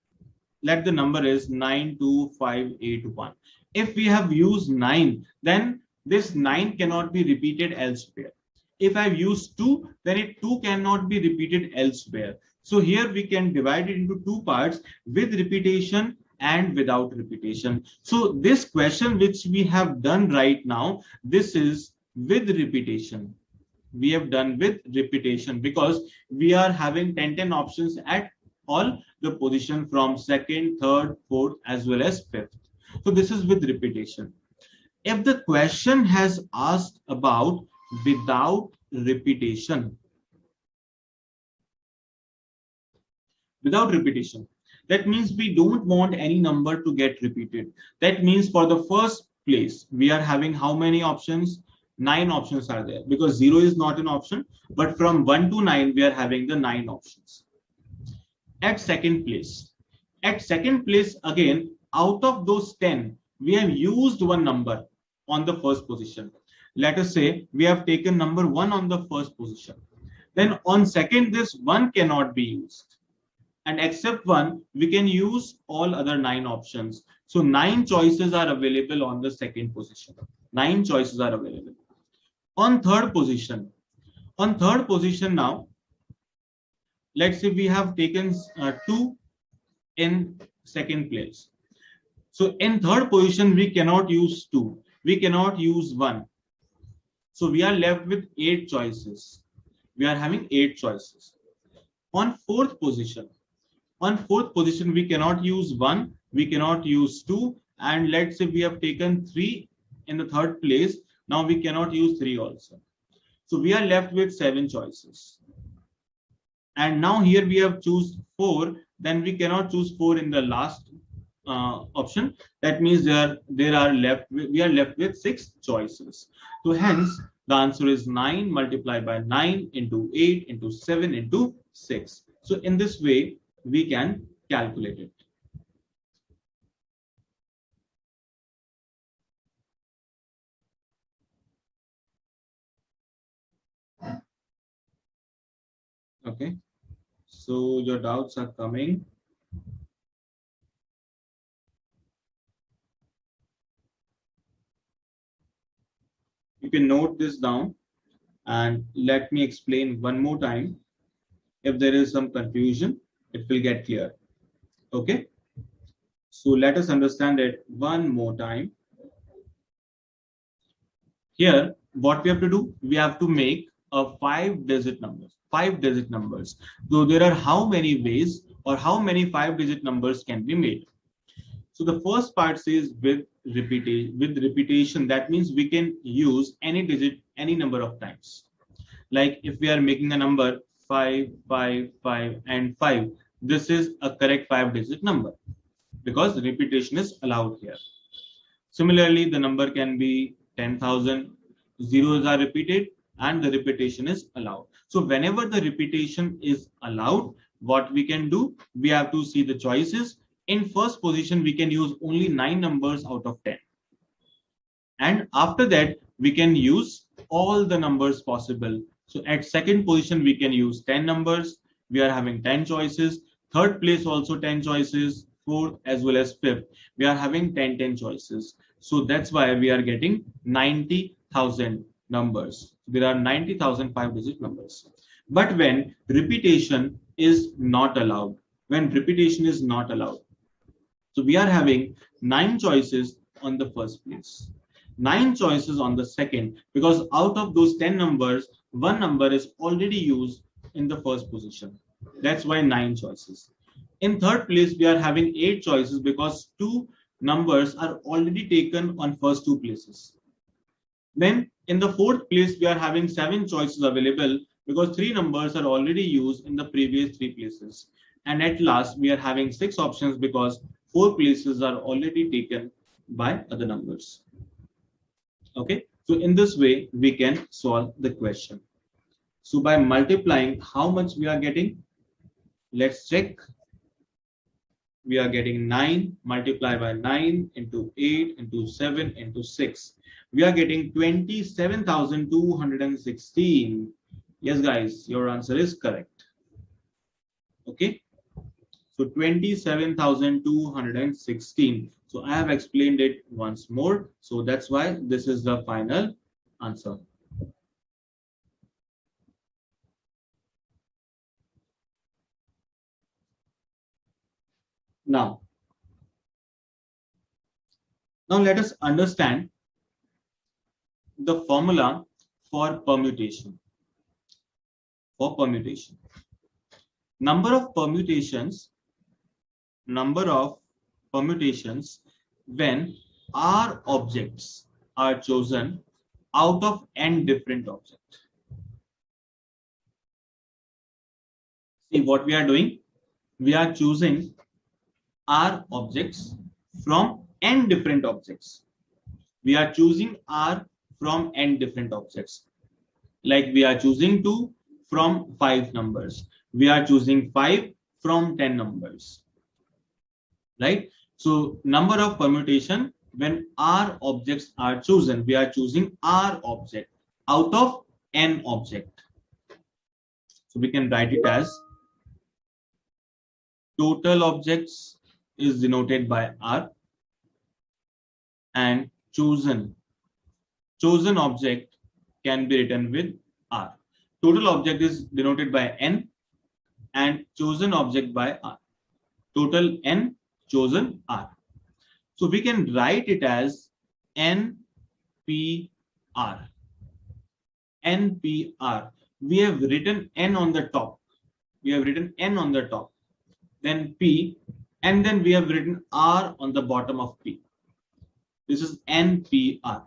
let the number is 92581. If we have used 9, then this 9 cannot be repeated elsewhere. If I've used 2, then it 2 cannot be repeated elsewhere. So here we can divide it into 2 parts, with repetition and without repetition. So this question which we have done right now, this is with repetition. We have done with repetition because we are having 10 options at all the position from second, third, fourth as well as fifth. So this is with repetition. If the question has asked about without repetition, that means we don't want any number to get repeated. That means for the first place, we are having how many options? 9 options are there, because 0 is not an option, but from 1 to 9, we are having the 9 options. At second place, again, out of those 10, we have used one number on the first position. Let us say we have taken number 1 on the first position. Then on second, this 1 cannot be used. And except 1, we can use all other 9 options. So 9 choices are available on the second position. 9 choices are available. On third position now, let's say we have taken 2 in second place. So in third position, we cannot use 2. We cannot use 1. So we are left with 8 choices. We are having 8 choices. On fourth position, we cannot use 1. We cannot use 2. And let's say we have taken 3 in the third place. Now we cannot use 3 also. So we are left with 7 choices. And now here we have choose 4. Then we cannot choose 4 in the last option. That means we are left with 6 choices. So hence the answer is 9 multiplied by 9 into 8 into 7 into 6. So in this way we can calculate it. Okay, so your doubts are coming. You can note this down and let me explain one more time. If there is some confusion, it will get clear. Okay. So let us understand it one more time. Here, what we have to do, we have to make a 5-digit numbers. 5-digit numbers. So there are how many ways or how many 5-digit numbers can be made. So the first part says with repetition. With repetition, that means we can use any digit any number of times. Like if we are making a number 5, 5, 5, and 5, this is a correct 5-digit number because repetition is allowed here. Similarly, the number can be 10,000. Zeros are repeated and the repetition is allowed. So whenever the repetition is allowed, what we can do, we have to see the choices. In first position, we can use only 9 numbers out of 10. And after that, we can use all the numbers possible. So at second position, we can use 10 numbers. We are having 10 choices. Third place also 10 choices. Fourth as well as fifth, we are having 10 choices. So that's why we are getting 90,000 numbers. There are 90,000 5-digit numbers. But when repetition is not allowed, so we are having 9 choices on the first place, 9 choices on the second, because out of those 10 numbers, one number is already used in the first position. That's why 9 choices. In third place, we are having 8 choices because 2 numbers are already taken on first 2 places. Then in the fourth place, we are having 7 choices available because 3 numbers are already used in the previous 3 places. And at last, we are having 6 options because 4 places are already taken by other numbers. Okay, so in this way, we can solve the question. So by multiplying, how much we are getting? Let's check. We are getting 9 multiplied by 9 into 8 into 7 into 6. We are getting 27,216. Yes, guys, your answer is correct. Okay. So 27,216. So I have explained it once more. So that's why this is the final answer. Now let us understand the formula for permutation. Number of permutations when R objects are chosen out of n different objects. See what we are doing? We are choosing R objects from n different objects. We are choosing R from n different objects. Like we are choosing 2 from 5 numbers. We are choosing 5 from 10 numbers. Right? So number of permutation when R objects are chosen, we are choosing R object out of n object. So we can write it as total objects is denoted by R and chosen object can be written with R. Total object is denoted by N and chosen object by R. Total N, chosen R. So we can write it as NPR. NPR. We have written N on the top. Then P, and then we have written R on the bottom of P. This is NPR.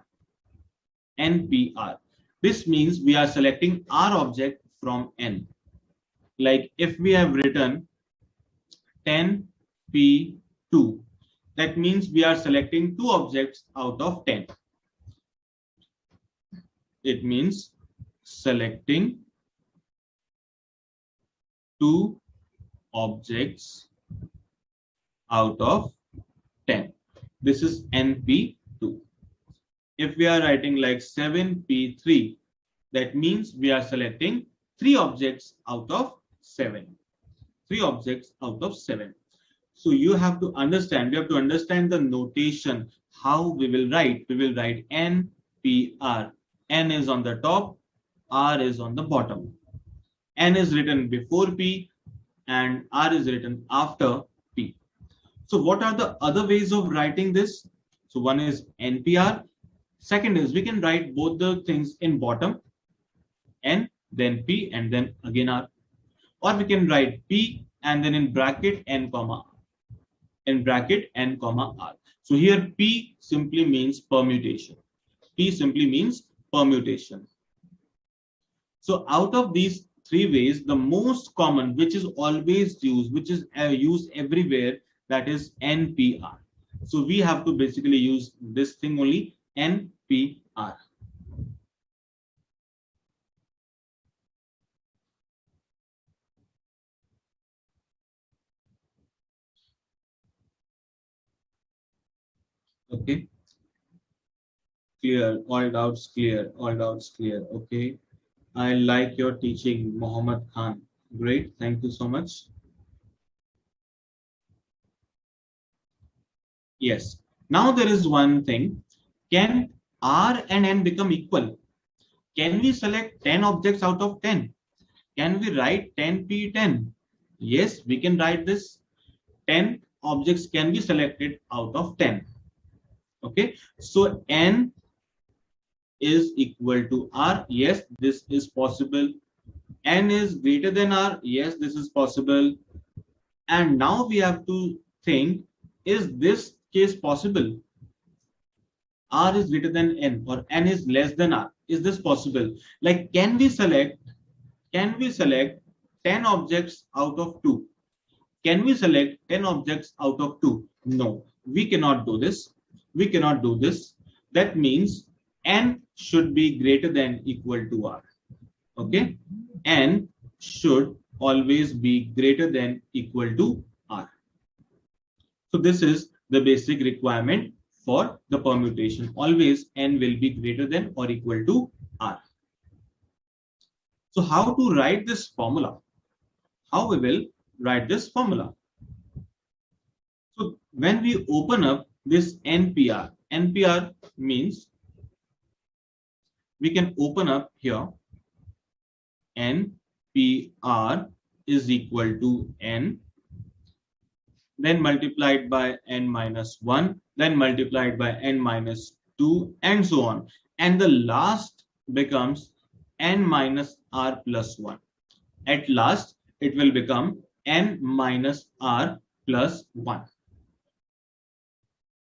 NPR. This means we are selecting R object from N. Like if we have written 10P2, that means we are selecting 2 objects out of 10. It means selecting 2 objects out of 10. This is NP2. If we are writing like 7P3, that means we are selecting 3 objects out of 7. 3 objects out of 7. So you have to understand, we have to understand the notation, how we will write. We will write NPR. N is on the top, R is on the bottom. N is written before P and R is written after P. So what are the other ways of writing this? So one is NPR. Second is we can write both the things in bottom, N, then P, and then again R. Or we can write P and then in bracket N comma R. So here P simply means permutation. P simply means permutation. So out of these three ways, the most common, which is always used, which is used everywhere, that is NPR. So we have to basically use this thing only, NPR. Okay. Clear, all doubts clear, all doubts clear. Okay. I like your teaching, Mohammed Khan. Great. Thank you so much. Yes. Now there is one thing. Can R and N become equal? Can we select 10 objects out of 10? Can we write 10p10? Yes, we can write this. 10 objects can be selected out of 10. Okay. So N is equal to R. Yes, this is possible. N is greater than R. Yes, this is possible. And now we have to think, is this case possible? R is greater than N or N is less than R. Is this possible? Like, can we select 10 objects out of 2? Can we select 10 objects out of 2? No, we cannot do this. We cannot do this. That means N should be greater than equal to R. Okay? N should always be greater than equal to R. So this is the basic requirement for the permutation. Always N will be greater than or equal to R. So how to write this formula? How we will write this formula? So when we open up this NPR, NPR means we can open up here NPR is equal to N, then multiplied by N minus 1, then multiplied by N minus 2, and so on. And the last becomes N minus R plus 1. At last, it will become N minus R plus 1.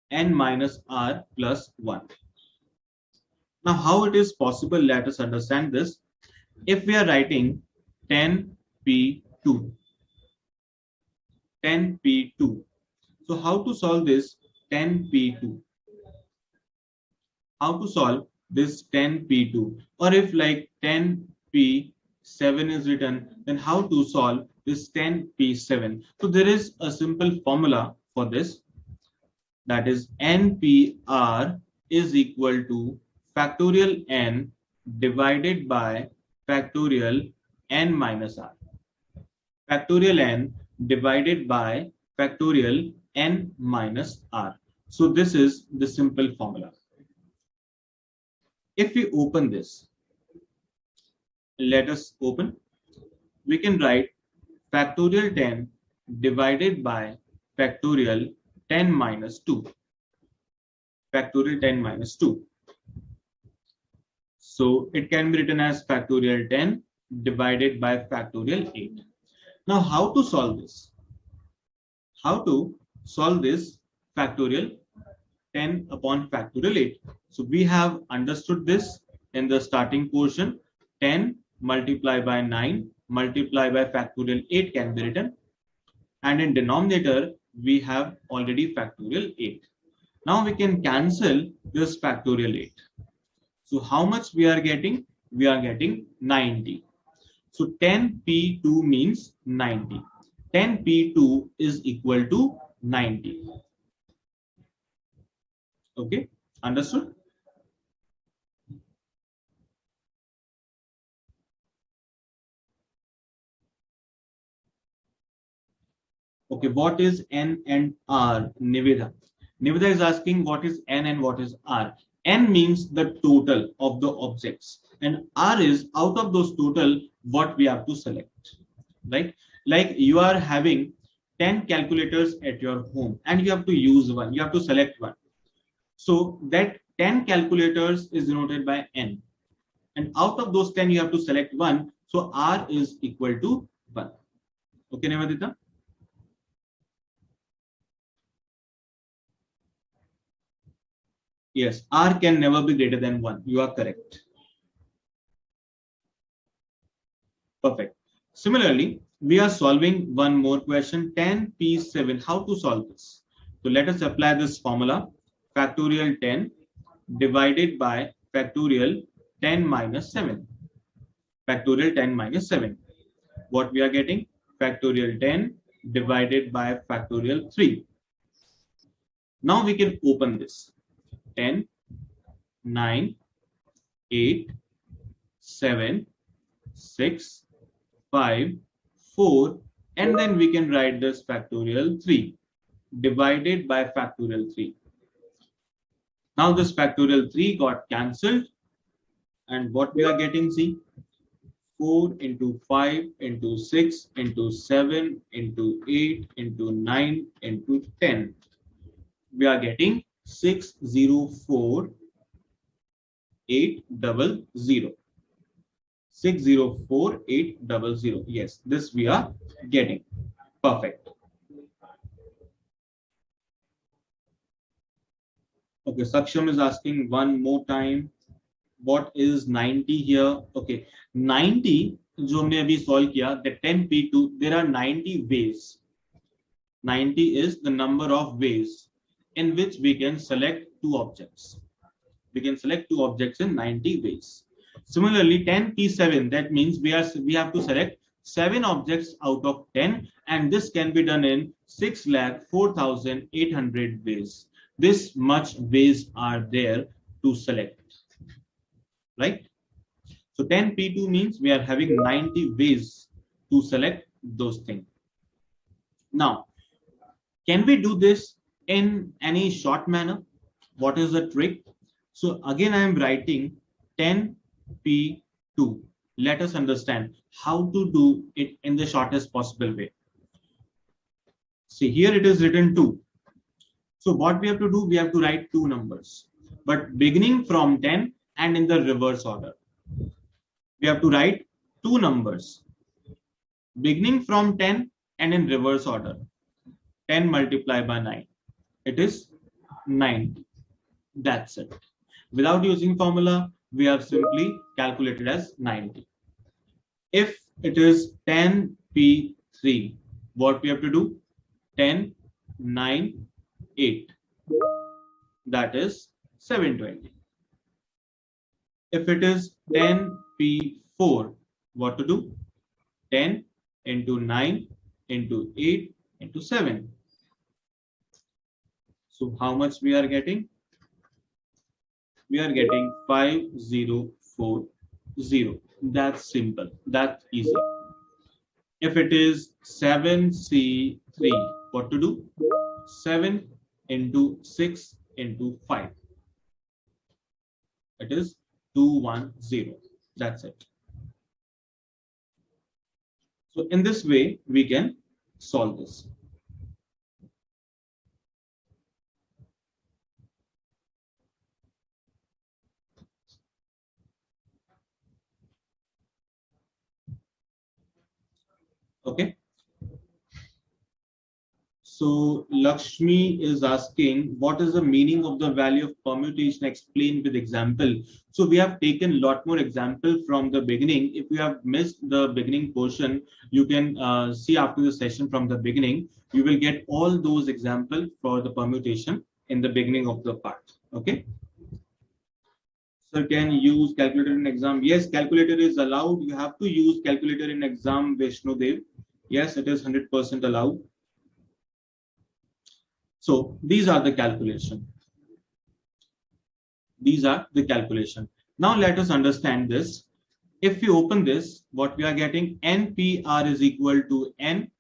N minus R plus 1. Now, how it is possible? Let us understand this. If we are writing 10p2, 10p2. So how to solve this 10p2? How to solve this 10p2? Or if like 10p7 is written, then how to solve this 10p7? So there is a simple formula for this. That is NPR is equal to factorial N divided by factorial N minus R. Factorial N divided by factorial N minus R. So this is the simple formula. If we open this, let us open, we can write factorial 10 divided by factorial 10 minus 2. Factorial 10 minus 2. So it can be written as factorial 10 divided by factorial 8. Now how to solve this? How to solve this factorial 10 upon factorial 8? So we have understood this in the starting portion. 10 multiplied by 9 multiplied by factorial 8 can be written. And in denominator, we have already factorial 8. Now we can cancel this factorial 8. So how much we are getting? We are getting 90. So 10p2 means 90. 10p2 is equal to 90. Okay, understood? Okay, what is N and R? Nivedha. Nivedha is asking what is N and what is R. N means the total of the objects, and R is out of those total what we have to select, right? Like you are having 10 calculators at your home and you have to use one, you have to select one. So that 10 calculators is denoted by N, and out of those 10 you have to select one, so R is equal to 1. Okay, Nivedita? Yes, R can never be greater than 1. You are correct. Perfect. Similarly, we are solving one more question, 10p7. How to solve this? So let us apply this formula. Factorial 10 divided by factorial 10 minus 7. Factorial 10 minus 7. What we are getting? Factorial 10 divided by factorial 3. Now we can open this. 10, 9, 8, 7, 6, 5, 4, and then we can write this factorial 3 divided by factorial 3. Now this factorial 3 got cancelled, and what we are getting, see, 4 into 5 into 6 into 7 into 8 into 9 into 10. We are getting 604800. 604800. Yes, this we are getting. Perfect. Okay, Saksham is asking one more time, what is 90 here? Okay, 90 जो हमने अभी solve किया, the 10p2, there are 90 ways. 90 is the number of ways in which we can select two objects. We can select two objects in 90 ways. Similarly, 10p7, that means we have to select 7 objects out of 10, and this can be done in 6,04,800 ways. This much ways are there to select, right? So 10p2 means we are having 90 ways to select those things. Now, can we do this in any short manner? What is the trick? So again, I am writing 10p2. Let us understand how to do it in the shortest possible way. See, here it is written 2. So what we have to do, we have to write two numbers, but beginning from 10 and in the reverse order. We have to write two numbers beginning from 10 and in reverse order. 10 multiplied by 9. It is 90. That's it. Without using formula, we have simply calculated as 90. If it is 10p3, what we have to do? 10, 9, 8. That is 720. If it is 10p4, what to do? 10 into 9 into 8 into 7. So how much we are getting? We are getting 5040. That's simple. That's easy. If it is 7c3, what to do? 7 into 6 into 5. It is 210. That's it. So in this way, we can solve this. Okay. So Lakshmi is asking, what is the meaning of the value of permutation explained with example? So we have taken a lot more example from the beginning. If you have missed the beginning portion, you can see after the session from the beginning. You will get all those examples for the permutation in the beginning of the part. Okay. Sir, can you use calculator in exam? Yes, calculator is allowed. You have to use calculator in exam, Vishnudev. Yes, it is 100% allowed. So these are the calculation. These are the calculation. Now let us understand this. If we open this, what we are getting, NPR is equal to N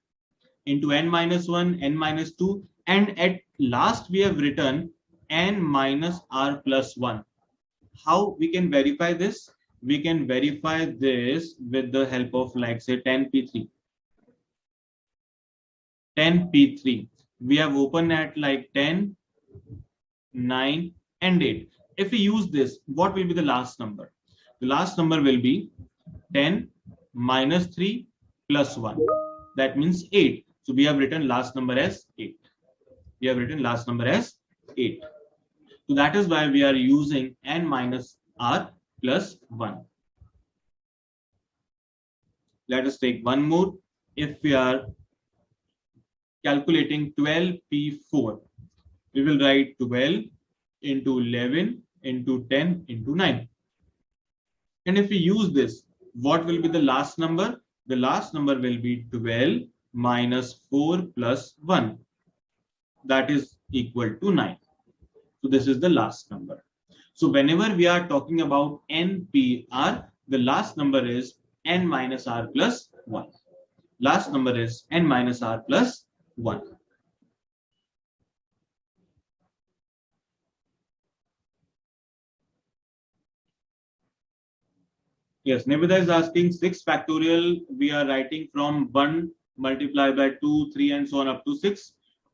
into N minus 1, N minus 2, and at last we have written N minus R plus 1. how we can verify this? We can verify this with the help of like say 10p3. 10p3. We have opened at like 10, 9, and 8. If we use this, what will be the last number? The last number will be 10 minus 3 plus 1. That means 8. So we have written last number as 8. We have written last number as 8. So that is why we are using n minus r plus 1. Let us take one more. If we are calculating 12p4, we will write 12 into 11 into 10 into 9. And if we use this, what will be the last number? The last number will be 12 minus 4 plus 1. That is equal to 9. So this is the last number. So whenever we are talking about NPR, the last number is n minus r plus 1. Last number is n minus r plus 1. Yes, Nivedha is asking 6 factorial. We are writing from 1 multiplied by 2, 3, and so on up to 6,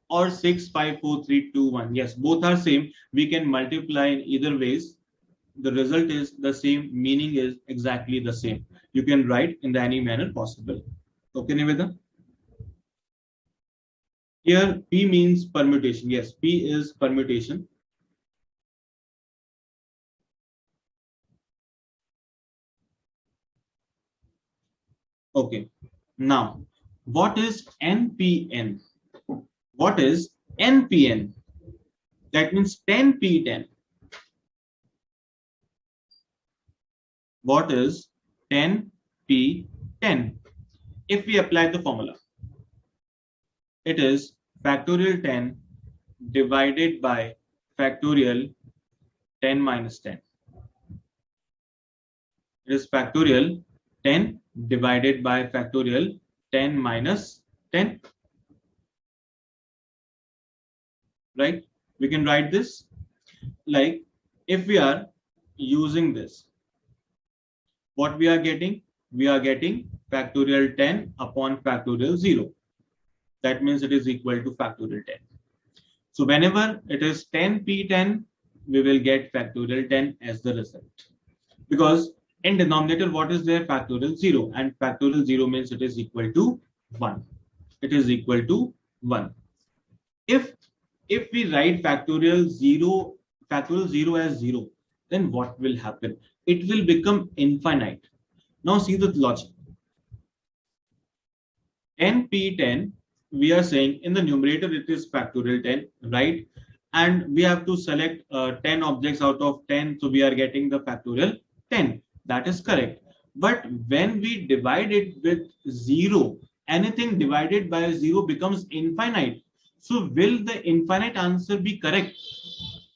or 6, 5, 4, 3, 2, 1. Yes, both are same. We can multiply in either ways. The result is the same, meaning is exactly the same. You can write in the any manner possible. Okay, Nivedha? Here, P means permutation. Yes, P is permutation. Okay. Now, what is NPN? What is NPN? That means 10p10. What is 10p10? If we apply the formula, it is factorial 10 divided by factorial 10 minus 10. It is factorial 10 divided by factorial 10 minus 10. Right? We can write this like if we are using this, what we are getting? We are getting factorial 10 upon factorial 0. That means it is equal to factorial 10. So whenever it is 10p10, we will get factorial 10 as the result. Because in denominator, what is there? Factorial 0. And factorial 0 means it is equal to 1. It is equal to 1. If we write factorial 0 as 0, then what will happen? It will become infinite. Now see the logic. 10p10, we are saying in the numerator it is factorial 10, right? And we have to select 10 objects out of 10, so we are getting the factorial 10. That is correct. But when we divide it with 0, anything divided by 0 becomes infinite. So will the infinite answer be correct?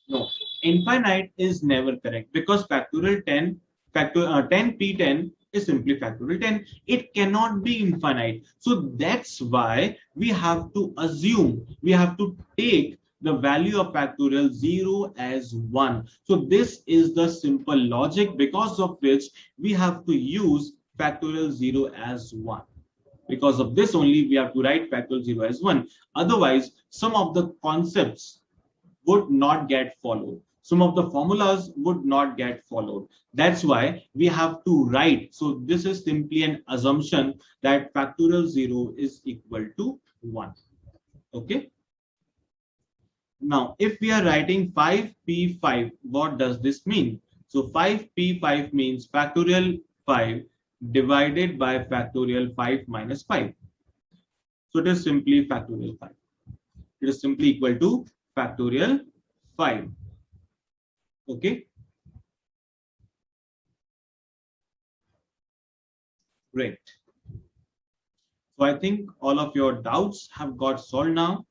No, infinite is never correct because factorial 10, 10p10 is simply factorial 10. It cannot be infinite. So that's why we have to assume, we have to take the value of factorial 0 as 1. So this is the simple logic because of which we have to use factorial 0 as 1. Because of this only we have to write factorial 0 as 1. Otherwise, some of the concepts would not get followed. Some of the formulas would not get followed. That's why we have to write. So this is simply an assumption that factorial 0 is equal to 1. Okay. Now, if we are writing 5p5, what does this mean? So 5p5 means factorial 5 divided by factorial 5 minus 5. So it is simply factorial 5. It is simply equal to factorial 5. Okay. Great. So I think all of your doubts have got solved now.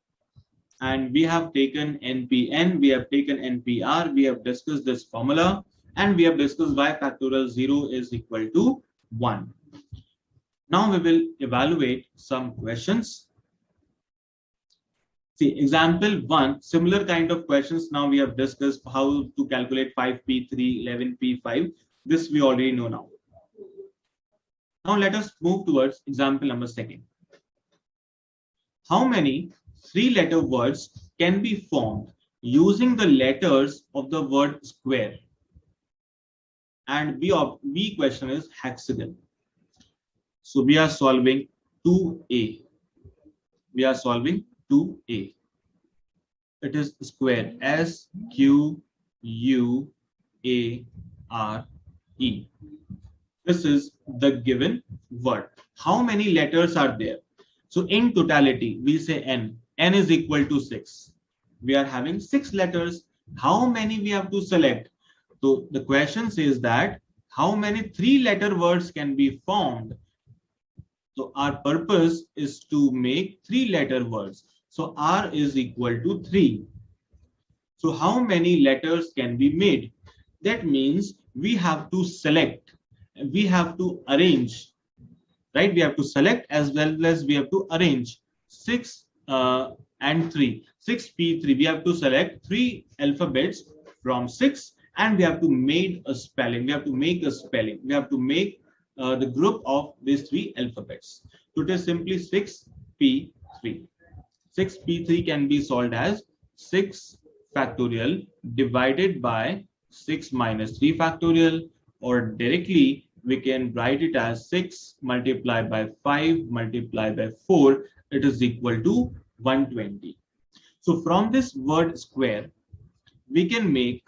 And we have taken NPN, we have taken NPR, we have discussed this formula, and we have discussed why factorial 0 is equal to 1. Now we will evaluate some questions. See, example 1, similar kind of questions. Now we have discussed how to calculate 5p3, 11p5. This we already know now. Now let us move towards example number 2. How many three-letter words can be formed using the letters of the word square? And B question is hexagon. So we are solving 2a. We are solving 2a. It is square, SQUARE. This is the given word. How many letters are there? So in totality, we say n. N is equal to 6. We are having 6 letters. How many we have to select? So the question says that how many 3-letter words can be formed? So our purpose is to make 3-letter words. So R is equal to 3. So how many letters can be made? That means we have to select, we have to arrange, right? We have to select as well as we have to arrange 6 and 3. 6p3. We have to select 3 alphabets from 6 and we have to make a spelling. We have to make a spelling. We have to make the group of these 3 alphabets. So it is simply 6p3. 6p3 can be solved as 6 factorial divided by 6 minus 3 factorial, or directly we can write it as 6 multiplied by 5 multiplied by 4. It is equal to 120. So from this word square, we can make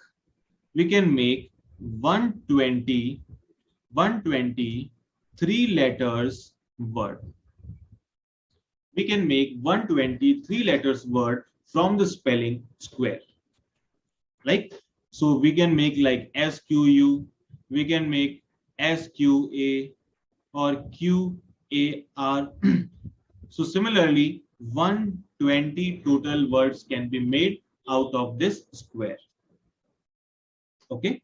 120 3 letters word. We can make 120 3 letters word from the spelling square. Like, so we can make like SQU, we can make SQA or QAR. So similarly, 120 total words can be made out of this square. Okay.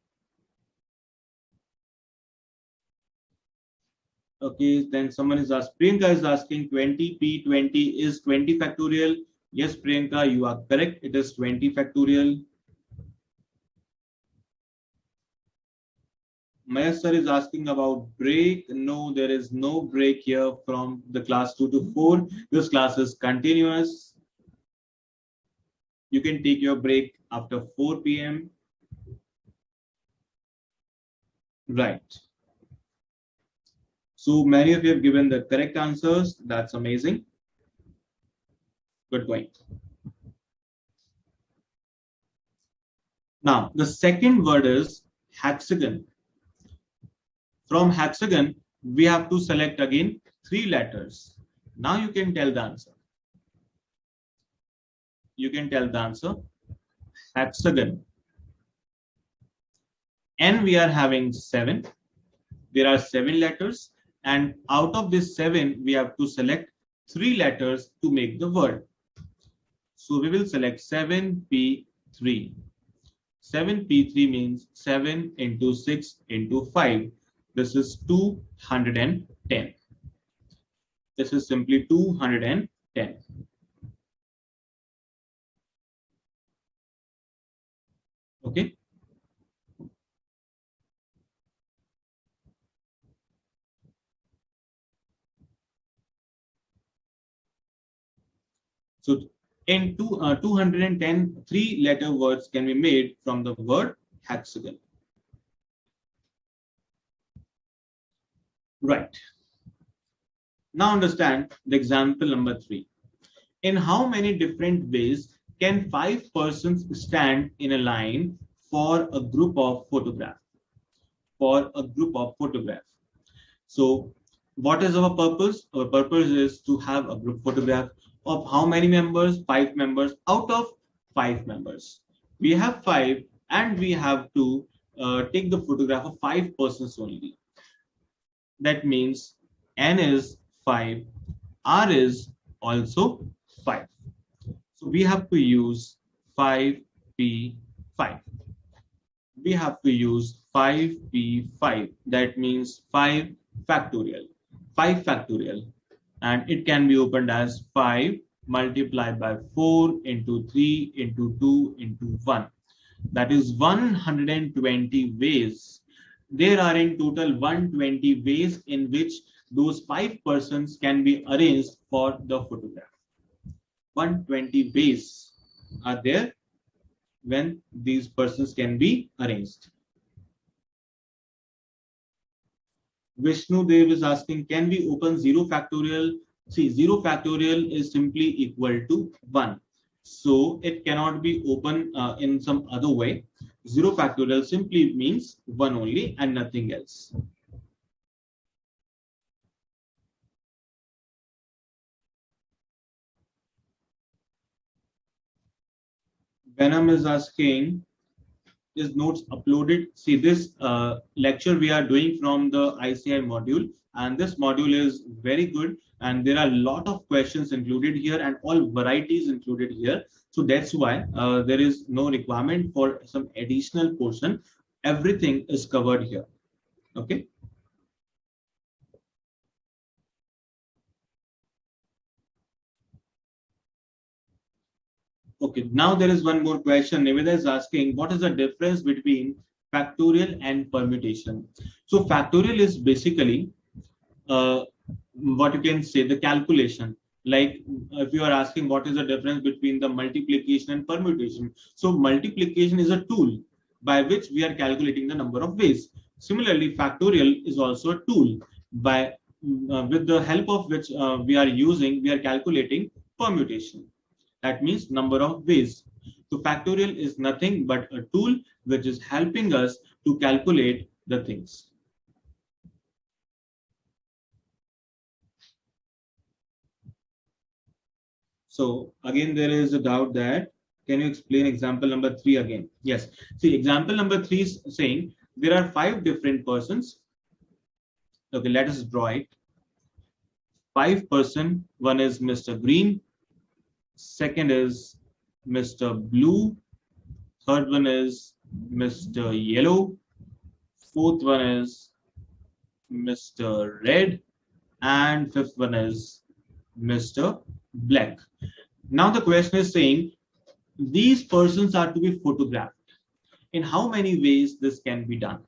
Okay, then someone is asking, Priyanka is asking 20p20 is 20 factorial. Yes, Priyanka, you are correct. It is 20 factorial. Mahesh sir is asking about break. No, there is no break here from the class 2 to 4. This class is continuous. You can take your break after 4 p.m. Right. So many of you have given the correct answers. That's amazing. Good going. Now, the second word is hexagon. From hexagon, we have to select again 3 letters. Now you can tell the answer. You can tell the answer. Hexagon. And we are having 7. There are 7 letters. And out of this 7, we have to select 3 letters to make the word. So we will select 7p3. 7p3 means 7 into 6 into 5. This is 210. This is simply 210. Okay. So in 210, 3-letter words can be made from the word hexagon. Right. Now understand the example number 3. In how many different ways can 5 persons stand in a line for a group of photographs? For a group of photographs. So what is our purpose? Our purpose is to have a group photograph of how many members? 5 members out of 5 members. We have 5 and we have to take the photograph of 5 persons only. That means N is 5, R is also 5. So we have to use 5p5. We have to use 5p5. That means 5 factorial. 5 factorial. And it can be opened as 5 multiply by 4 into 3 into 2 into 1. That is 120 ways. There are in total 120 ways in which those 5 persons can be arranged for the photograph. 120 ways are there when these persons can be arranged. Vishnu Dev is asking, can we open 0 factorial? See, 0 factorial is simply equal to 1. So it cannot be open in some other way. 0 factorial simply means 1 only and nothing else. Venom is asking, is notes uploaded? See, this lecture we are doing from the ICI module, and this module is very good, and there are a lot of questions included here and all varieties included here. So that's why there is no requirement for some additional portion. Everything is covered here. Okay. Okay, now there is one more question. Niveda is asking, what is the difference between factorial and permutation? So factorial is basically what you can say, the calculation. Like if you are asking what is the difference between the multiplication and permutation. So multiplication is a tool by which we are calculating the number of ways. Similarly, factorial is also a tool by with the help of which we are calculating permutation. That means number of ways. So factorial is nothing but a tool which is helping us to calculate the things. So again, there is a doubt that, can you explain example number 3 again? Yes. See, example number 3 is saying there are 5 different persons. Okay, let us draw it. 5 person. One is Mr. Green. Second is Mr. Blue. Third one is Mr. Yellow. Fourth one is Mr. Red. And fifth one is Mr. Black. Now the question is saying these persons are to be photographed. In how many ways this can be done?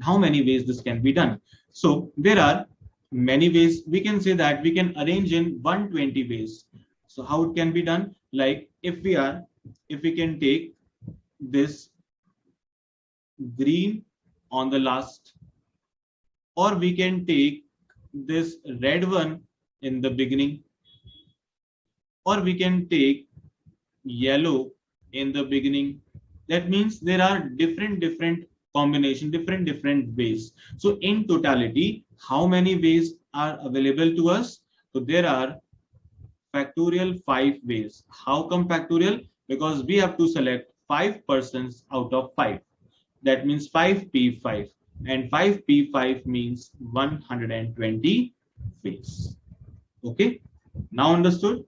How many ways this can be done? So there are many ways. We can say that we can arrange in 120 ways. So how it can be done? Like if we can take this green on the last, or we can take this red one in the beginning, or we can take yellow in the beginning. That means there are different combination, different ways. So in totality, how many ways are available to us? So there are factorial 5 ways. How come factorial? Because we have to select 5 persons out of 5. That means 5p5, and 5p5 means 120 ways. Okay, now understood?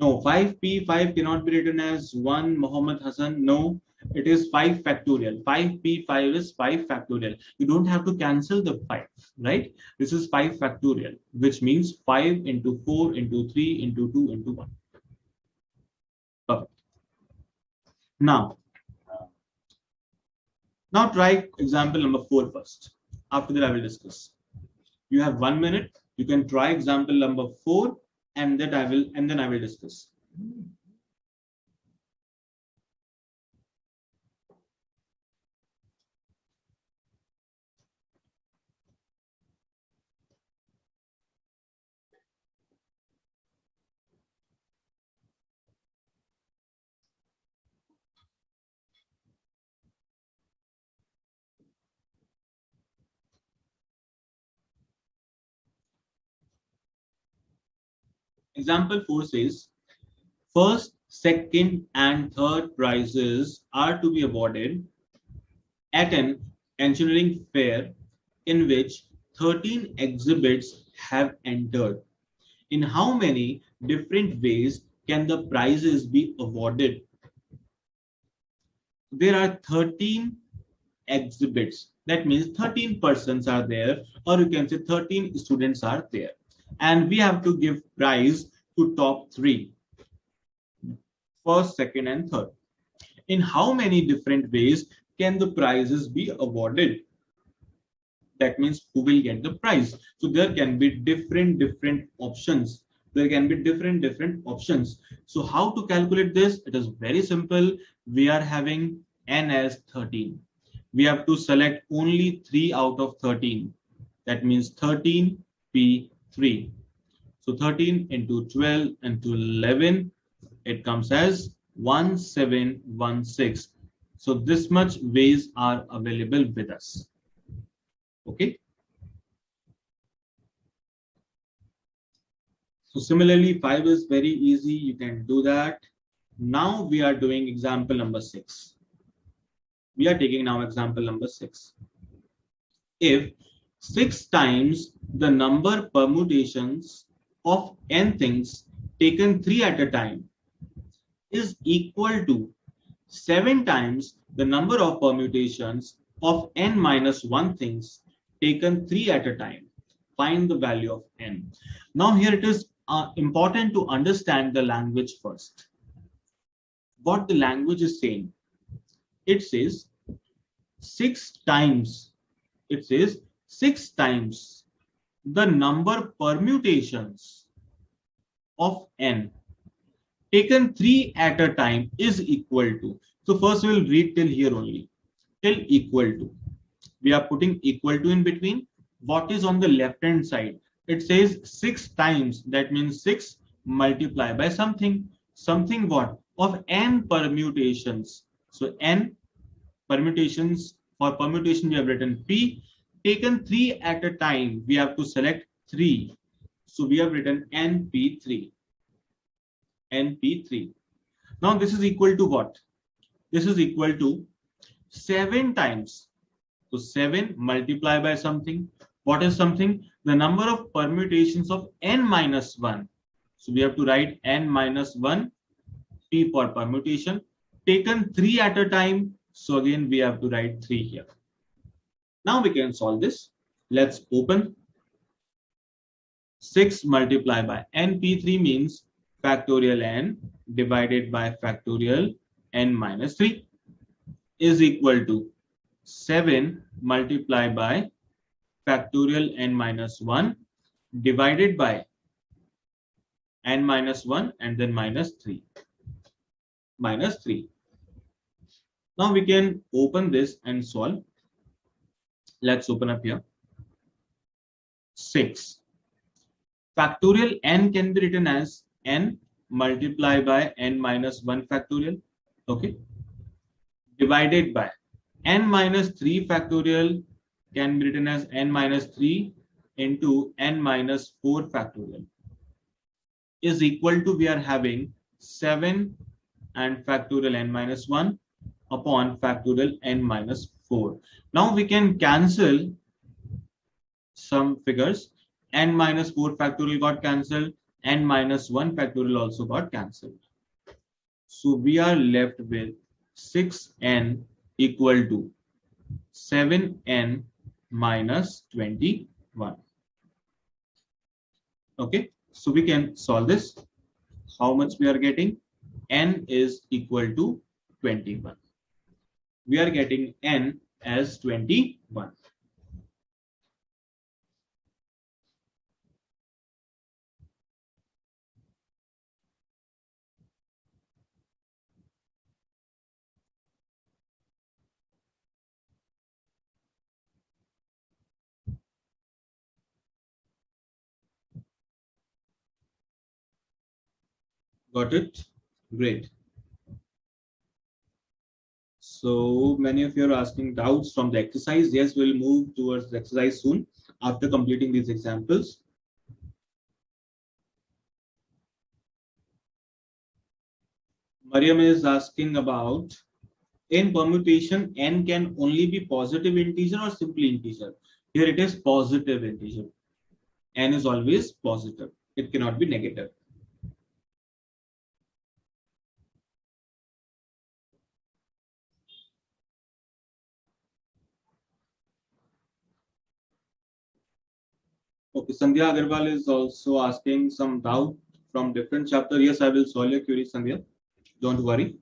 No, 5p5 cannot be written as 1 Muhammad Hassan. No, it is 5 factorial. 5p5 is 5 factorial. You don't have to cancel the 5, right? This is 5 factorial, which means 5 into 4 into 3 into 2 into 1. Perfect. Now try example number 4 first. After that, I will discuss. You have 1 minute. You can try example number 4, and then I will discuss. Example 4 says, first, second, and third prizes are to be awarded at an engineering fair in which 13 exhibits have entered. In how many different ways can the prizes be awarded? There are 13 exhibits. That means 13 persons are there, or you can say 13 students are there. and we have to give prize to top three, first, second, and third. In how many different ways can the prizes be awarded? That means who will get the prize. So there can be different options. There can be different options. So how to calculate this? It is very simple. We are having n as 13. We have to select only 3 out of 13. That means 13 P3. So 13 into 12 into 11, it comes as 1716. So this much ways are available with us. Okay. So similarly, 5 is very easy. You can do that. Now we are doing example number 6. We are taking now example number 6. If 6 times the number permutations of n things taken 3 at a time is equal to 7 times the number of permutations of n minus 1 things taken 3 at a time, find the value of n. Now here it is important to understand the language first. What the language is saying, it says 6 times, it says 6 times the number permutations of n taken 3 at a time is equal to. So first we will read till here only, till equal to. We are putting equal to in between. What is on the left hand side? It says 6 times, that means 6 multiplied by something. Something what? Of n permutations. So n permutations, for permutation we have written p, taken 3 at a time. We have to select 3. So we have written np3. np3. Now this is equal to what? This is equal to 7 times. So 7 multiplied by something. What is something? The number of permutations of n minus 1. So we have to write n minus 1, p for permutation. Taken 3 at a time. So again we have to write 3 here. Now we can solve this. Let's open. 6 multiplied by np3 means factorial n divided by factorial n minus 3 is equal to 7 multiplied by factorial n minus 1 divided by n minus 1 and then minus 3. Minus 3. Now we can open this and solve. Let's open up here. 6. Factorial n can be written as n multiplied by n minus 1 factorial. Okay. Divided by n minus 3 factorial can be written as n minus 3 into n minus 4 factorial is equal to, we are having 7 and factorial n minus 1 upon factorial n minus 4. Now we can cancel some figures. N minus 4 factorial got cancelled, n minus 1 factorial also got cancelled. So we are left with 6n equal to 7n minus 21. Okay, so we can solve this. How much we are getting? N is equal to 21. We are getting n as 21. Got it? Great. So many of you are asking doubts from the exercise. Yes, we'll move towards the exercise soon after completing these examples. Mariam is asking about, in permutation, n can only be positive integer or simply integer. Here it is positive integer. N is always positive. It cannot be negative. Okay, Sandhya Agarwal is also asking some doubt from different chapter. Yes, I will solve your query, Sandhya. Don't worry.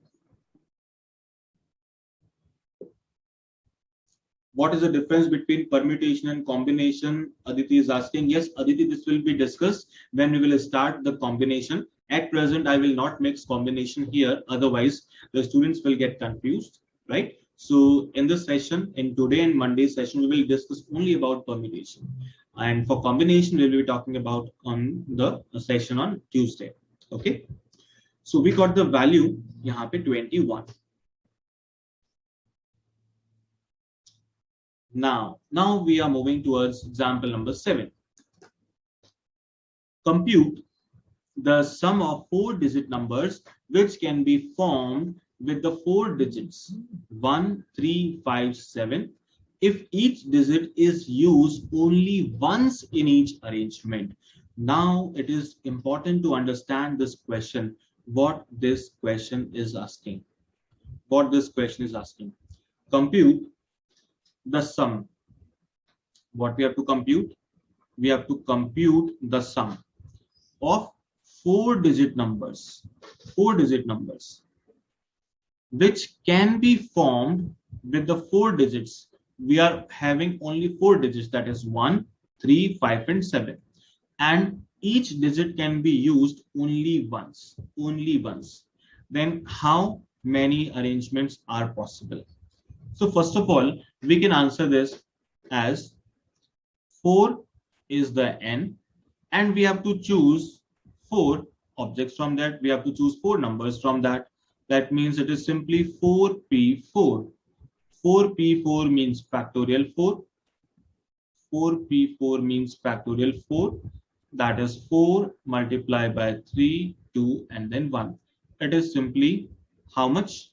What is the difference between permutation and combination? Aditi is asking. Yes, Aditi, this will be discussed when we will start the combination. At present, I will not mix combination here. Otherwise, the students will get confused, right? So in this session, in today and Monday session, we will discuss only about permutation. And for combination, we will be talking about on the session on Tuesday. Okay. So we got the value यहाँ पे 21. Now we are moving towards example number 7. Compute the sum of 4-digit numbers which can be formed with the 4 digits 1, 3, 5, 7 if each digit is used only once in each arrangement. Now it is important to understand this question, what this question is asking. What this question is asking. Compute the sum. What we have to compute? We have to compute the sum of 4-digit numbers, which can be formed with the 4 digits. We are having only 4 digits, that is 1, 3, 5, and 7. And each digit can be used only once. Then how many arrangements are possible? So first of all, we can answer this as 4 is the n, and we have to choose 4 objects from that. We have to choose 4 numbers from that. That means it is simply 4p4. 4p4 means factorial 4. 4p4 means factorial 4. That is 4 multiplied by 3, 2, and then 1. It is simply how much?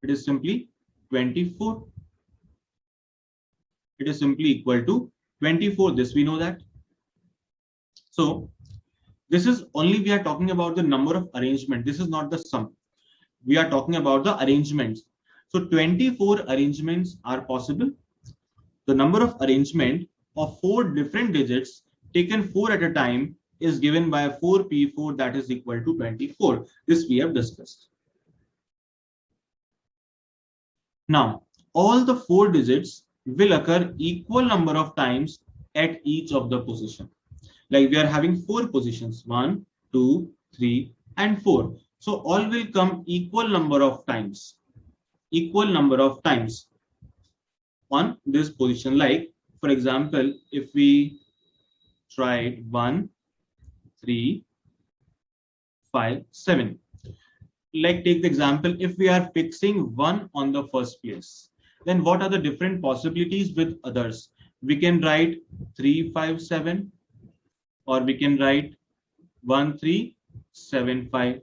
It is simply 24. It is simply equal to 24. This we know that. So this is only, we are talking about the number of arrangement. This is not the sum. We are talking about the arrangements. So 24 arrangements are possible. The number of arrangement of 4 different digits taken 4 at a time is given by 4p4, that is equal to 24. This we have discussed. Now, all the 4 digits will occur equal number of times at each of the position. Like we are having 4 positions, 1, 2, 3, and 4. So all will come equal number of times on this position. Like for example, if we tried 1, 3, 5, 7. Like take the example, if we are fixing 1 on the first place, then what are the different possibilities with others? We can write 3, 5, 7, or we can write 1, 3, 7, 5.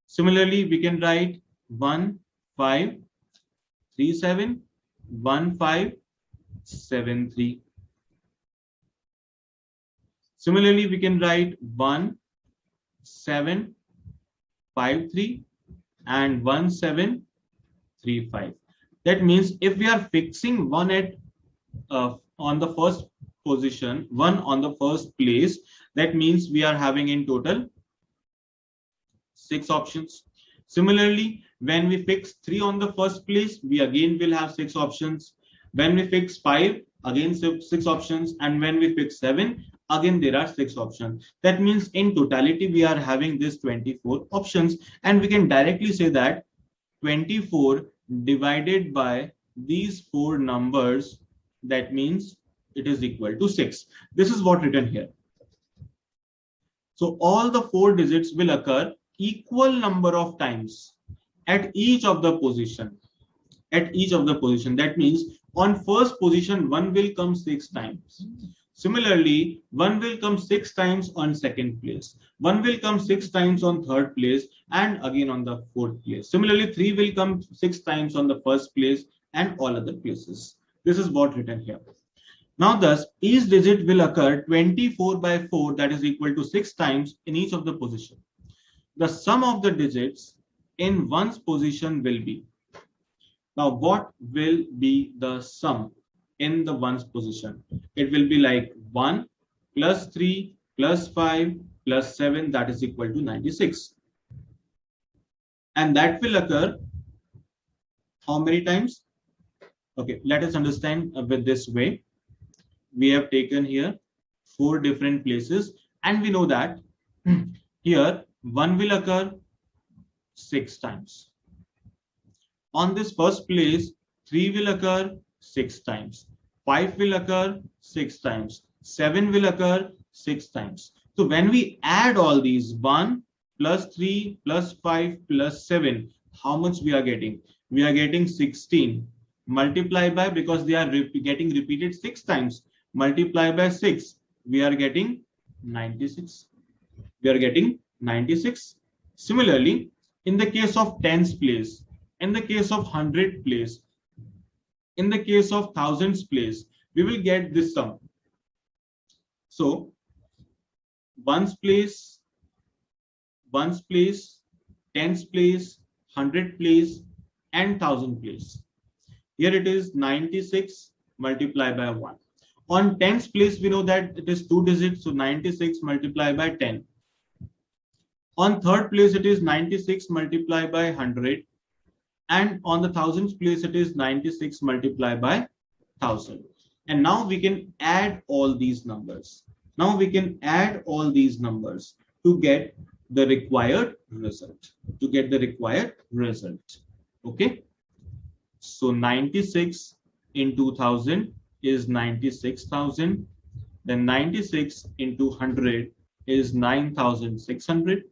Similarly, we can write 1, 5, 3, 7, 1, 5, 7, 3. Similarly, we can write 1, 7, 5, 3, and 1, 7, 3, 5. That means if we are fixing 1 at on the first position, 1 on the first place, that means we are having in total 6 options. Similarly, when we fix 3 on the first place, we again will have 6 options. When we fix 5, again 6 options. And when we fix 7, again there are 6 options. That means in totality, we are having this 24 options. And we can directly say that 24 divided by these 4 numbers, that means it is equal to 6. This is what written here. So all the 4 digits will occur equal number of times at each of the position. That means on first position, 1 will come 6 times. Similarly, 1 will come 6 times on second place. 1 will come 6 times on third place, and again on the fourth place. Similarly, 3 will come 6 times on the first place and all other places. This is what written here. Now thus, each digit will occur 24 by 4, that is equal to 6 times in each of the position. The sum of the digits in one's position will be. Now what will be the sum? in the ones position. It will be like 1 plus 3 plus 5 plus 7, that is equal to 96. And that will occur how many times? Okay, let us understand with this way. We have taken here 4 different places, and we know that here 1 will occur 6 times. On this first place, 3 will occur 6 times. 5 will occur 6 times. 7 will occur 6 times. So when we add all these 1 plus 3 plus 5 plus 7, how much we are getting? We are getting 16. Multiply by, because they are getting repeated 6 times, multiply by 6, we are getting 96. We are getting 96. Similarly, in the case of tens place, in the case of 100 place, in the case of thousands place, we will get this sum. So ones place, tens place, 100 place, and 1000 place. Here it is 96 multiplied by 1. On tens place, we know that it is 2 digits, so 96 multiplied by 10. On third place, it is 96 multiplied by 100. And on the thousands place, it is 96 multiplied by 1000. And now we can add all these numbers. Now we can add all these numbers to get the required result. Okay. So 96 into 1000 is 96,000. Then 96 into 100 is 9,600.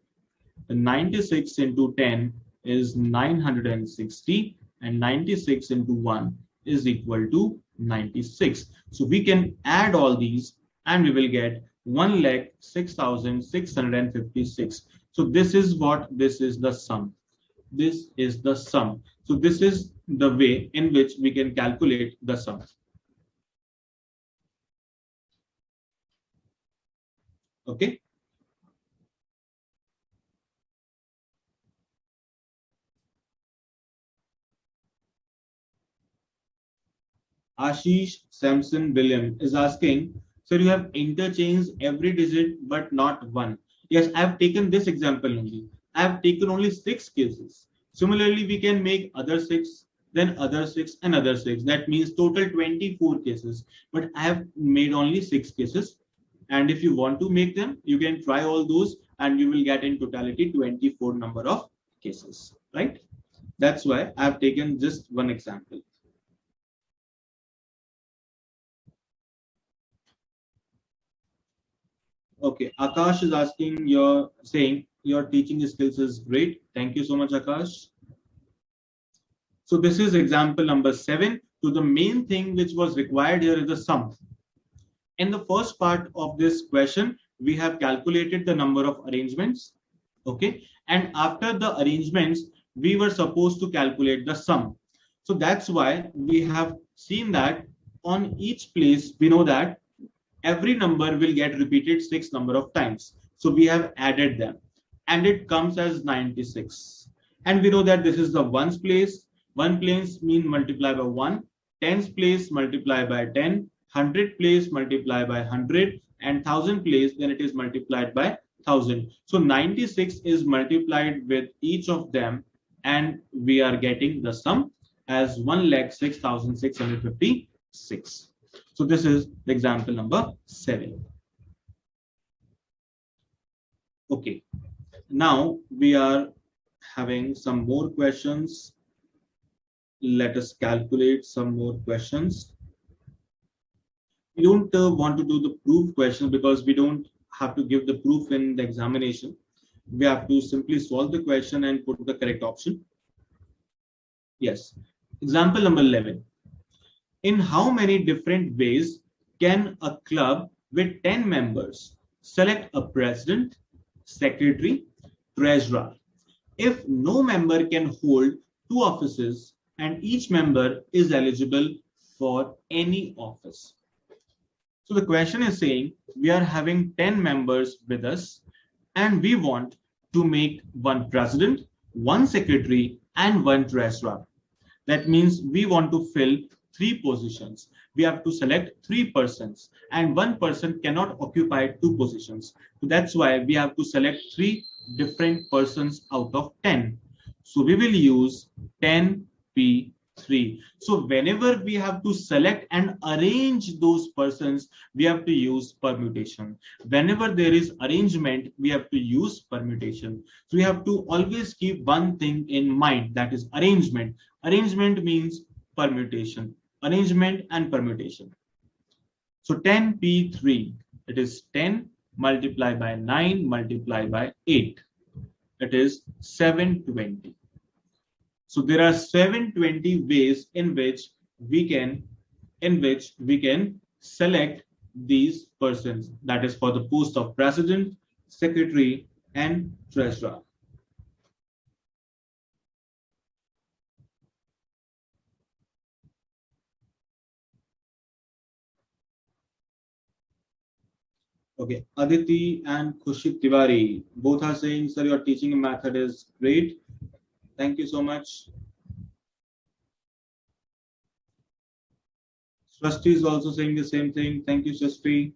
Then 96 into 10 is 960. And 96 into 1 is equal to 96. So we can add all these and we will get 1,06,656. So this is the sum. This is the sum. So this is the way in which we can calculate the sum. Okay. Ashish Samson William is asking, sir, you have interchanged every digit but not one. Yes, I have taken this example only. I have taken only 6 cases. Similarly, we can make other 6, then other 6 and other 6. That means total 24 cases. But I have made only 6 cases. And if you want to make them, you can try all those and you will get in totality 24 number of cases, right? That's why I have taken just one example. Okay, Akash is asking, saying your teaching skills is great. Thank you so much, Akash. So this is example number 7. So the main thing which was required here is the sum. In the first part of this question, we have calculated the number of arrangements. Okay, and after the arrangements, we were supposed to calculate the sum. So that's why we have seen that on each place, we know that every number will get repeated 6 number of times. So we have added them and it comes as 96. And we know that this is the ones place. One place mean multiply by 1, tens place multiply by 10, 100 place multiply by 100, and 1000 place, then it is multiplied by 1000. So 96 is multiplied with each of them and we are getting the sum as 1,06,656. So this is the example number 7. Okay, now we are having some more questions. Let us calculate some more questions. We don't want to do the proof questions because we don't have to give the proof in the examination. We have to simply solve the question and put the correct option. Yes, example number 11. In how many different ways can a club with 10 members select a president, secretary, treasurer, if no member can hold 2 offices and each member is eligible for any office? So the question is saying we are having 10 members with us and we want to make 1 president, 1 secretary and 1 treasurer. That means we want to fill 3 positions. We have to select 3 persons, and 1 person cannot occupy 2 positions. So that's why we have to select 3 different persons out of 10. So we will use 10p3. So whenever we have to select and arrange those persons, we have to use permutation. Whenever there is arrangement, we have to use permutation. So we have to always keep one thing in mind, that is arrangement. Arrangement means permutation. Arrangement and permutation. So 10p3, it is 10 multiplied by 9 multiplied by 8. It is 720. So there are 720 ways in which we can select these persons. That is for the post of president, secretary, and treasurer. Okay, Aditi and Khushit Tiwari both are saying, sir, your teaching method is great. Thank you so much. Swasti is also saying the same thing. Thank you, Swasti.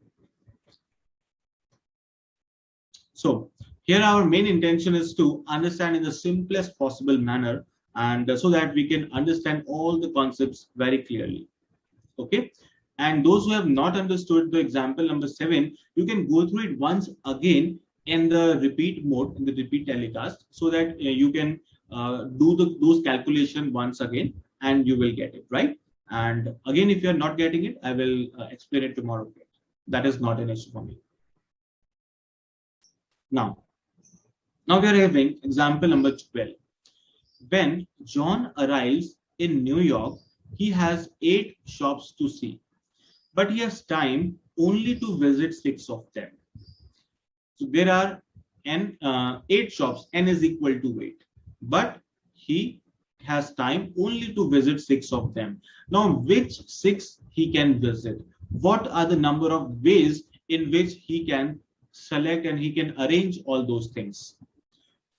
So here our main intention is to understand in the simplest possible manner, and so that we can understand all the concepts very clearly. Okay. And those who have not understood the example number 7, you can go through it once again in the repeat mode, in the repeat telecast, so that you can do those calculation once again, and you will get it right. And again, if you are not getting it, I will explain it tomorrow. That is not an issue for me. Now we are having example number 12. When John arrives in New York, he has 8 shops to see, but he has time only to visit 6 of them. So there are 8 shops, n is equal to 8, but he has time only to visit 6 of them. Now, which 6 he can visit? What are the number of ways in which he can select and he can arrange all those things?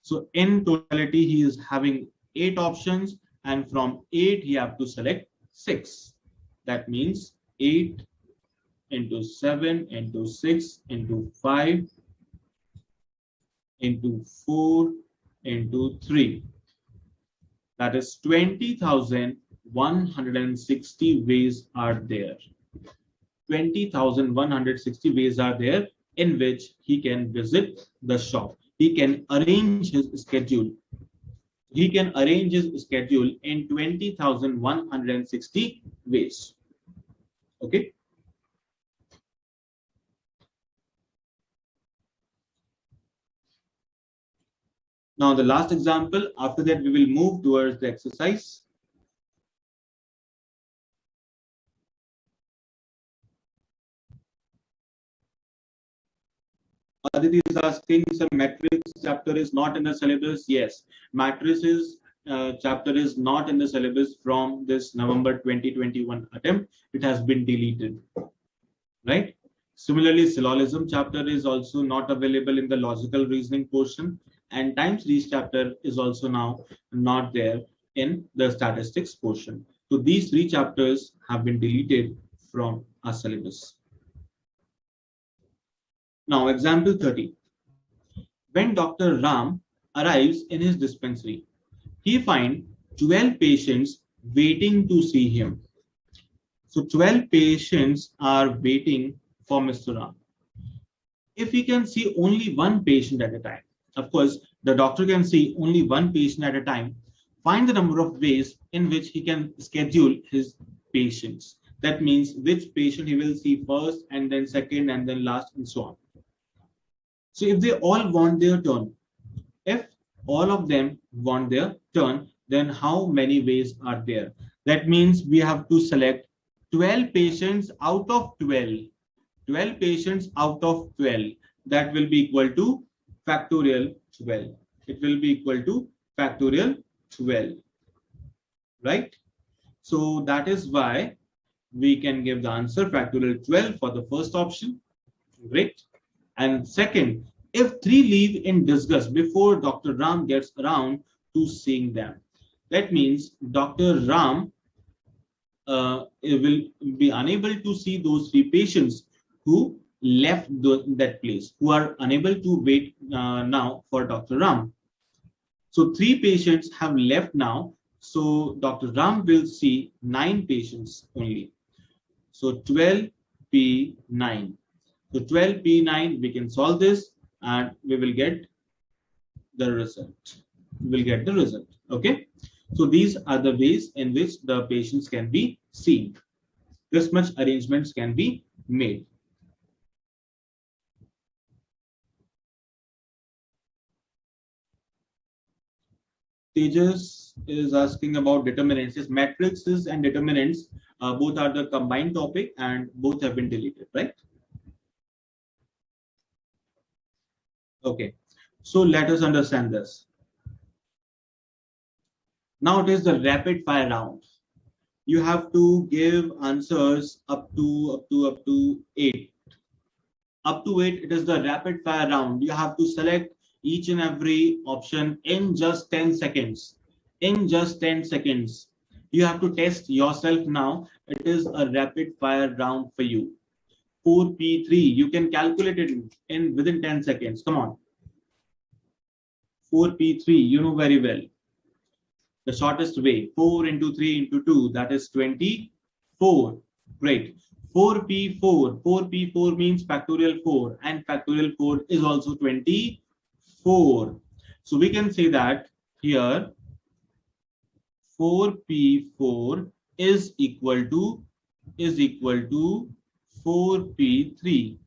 So in totality, he is having 8 options, and from 8 he have to select 6. That means 8 into 7 into 6 into 5 into 4 into 3. That is 20,160 ways are there. 20,160 ways are there in which he can visit the shop. He can arrange his schedule. He can arrange his schedule in 20,160 ways. Okay. Now the last example, after that we will move towards the exercise. Aditi is asking, sir, matrix chapter is not in the syllabus. Yes, matrices chapter is not in the syllabus from this November 2021 attempt. It has been deleted, right? Similarly, syllogism chapter is also not available in the logical reasoning portion, and time series chapter is also now not there in the statistics portion. So these 3 chapters have been deleted from our syllabus. Now, example 30. When Dr. Ram arrives in his dispensary, he finds 12 patients waiting to see him. So 12 patients are waiting for Mr. Ram. If he can see only 1 patient at a time, of course, the doctor can see only 1 patient at a time, find the number of ways in which he can schedule his patients. That means which patient he will see first, and then second, and then last, and so on. So if they all want their turn, if all of them want their turn, then how many ways are there? That means we have to select 12 patients out of 12. 12 patients out of 12. That will be equal to factorial 12. It will be equal to factorial 12. Right? So that is why we can give the answer factorial 12 for the first option. Great. And second, if 3 leave in disgust before Dr. Ram gets around to seeing them, that means Dr. Ram will be unable to see those three patients who left that place, who are unable to wait now for Dr. Ram. So three patients have left now. So Dr. Ram will see 9 patients only. So 12p9. So 12p9, we can solve this and we will get the result. We will get the result. Okay. So these are the ways in which the patients can be seen. This much arrangements can be made. Tejas is asking about determinants. Yes, matrices and determinants both are the combined topic and both have been deleted, right? Okay, so let us understand this. Now it is the rapid fire round. You have to give answers up to 8. Up to 8, it is the rapid fire round. You have to select each and every option in just 10 seconds. In just 10 seconds. You have to test yourself now. It is a rapid fire round for you. 4p3, you can calculate it in within 10 seconds. Come on. 4p3, you know very well. The shortest way, 4 into 3 into 2, that is 24. Great. 4p4. 4p4 means factorial 4, and factorial 4 is also 24. So we can say that here 4p4 is equal to 4p3,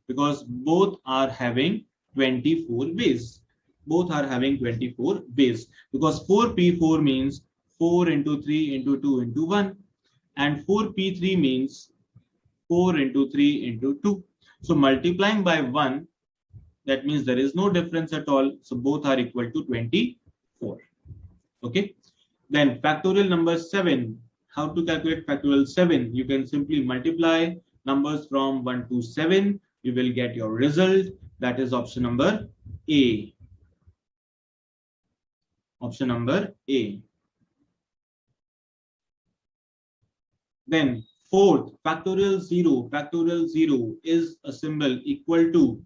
because both are having 24 base. Both are having 24 base, because 4p4 means 4 into 3 into 2 into 1, and 4p3 means 4 into 3 into 2. So multiplying by 1, that means there is no difference at all. So both are equal to 24. Okay. Then factorial number 7. How to calculate factorial 7? You can simply multiply numbers from 1 to 7. You will get your result. That is option number A. Option number A. Then fourth, factorial 0. Factorial 0 is a symbol equal to,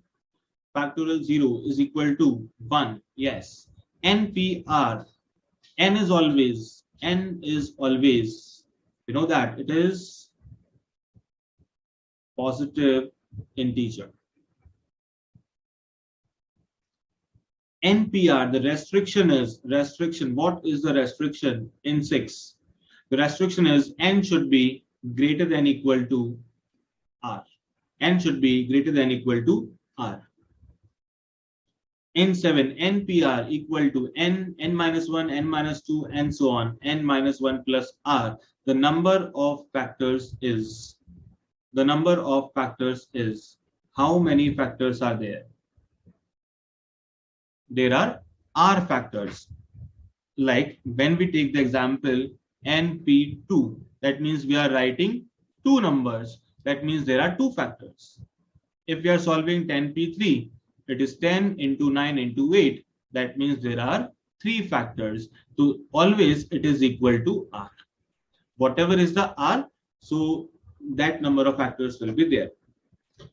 factorial 0 is equal to 1. Yes. NPR. N is always, you know that it is positive integer. NPR, the restriction is, what is the restriction in 6? The restriction is N should be greater than equal to R. N should be greater than equal to R. In 7, NPR equal to N, N minus 1, N minus 2, and so on, N minus 1 plus R. The number of factors is, how many factors are there? There are R factors. Like when we take the example NP2, that means we are writing 2 numbers. That means there are 2 factors. If we are solving 10p3, it is 10 into 9 into 8. That means there are 3 factors. So always it is equal to R. Whatever is the R, so that number of factors will be there.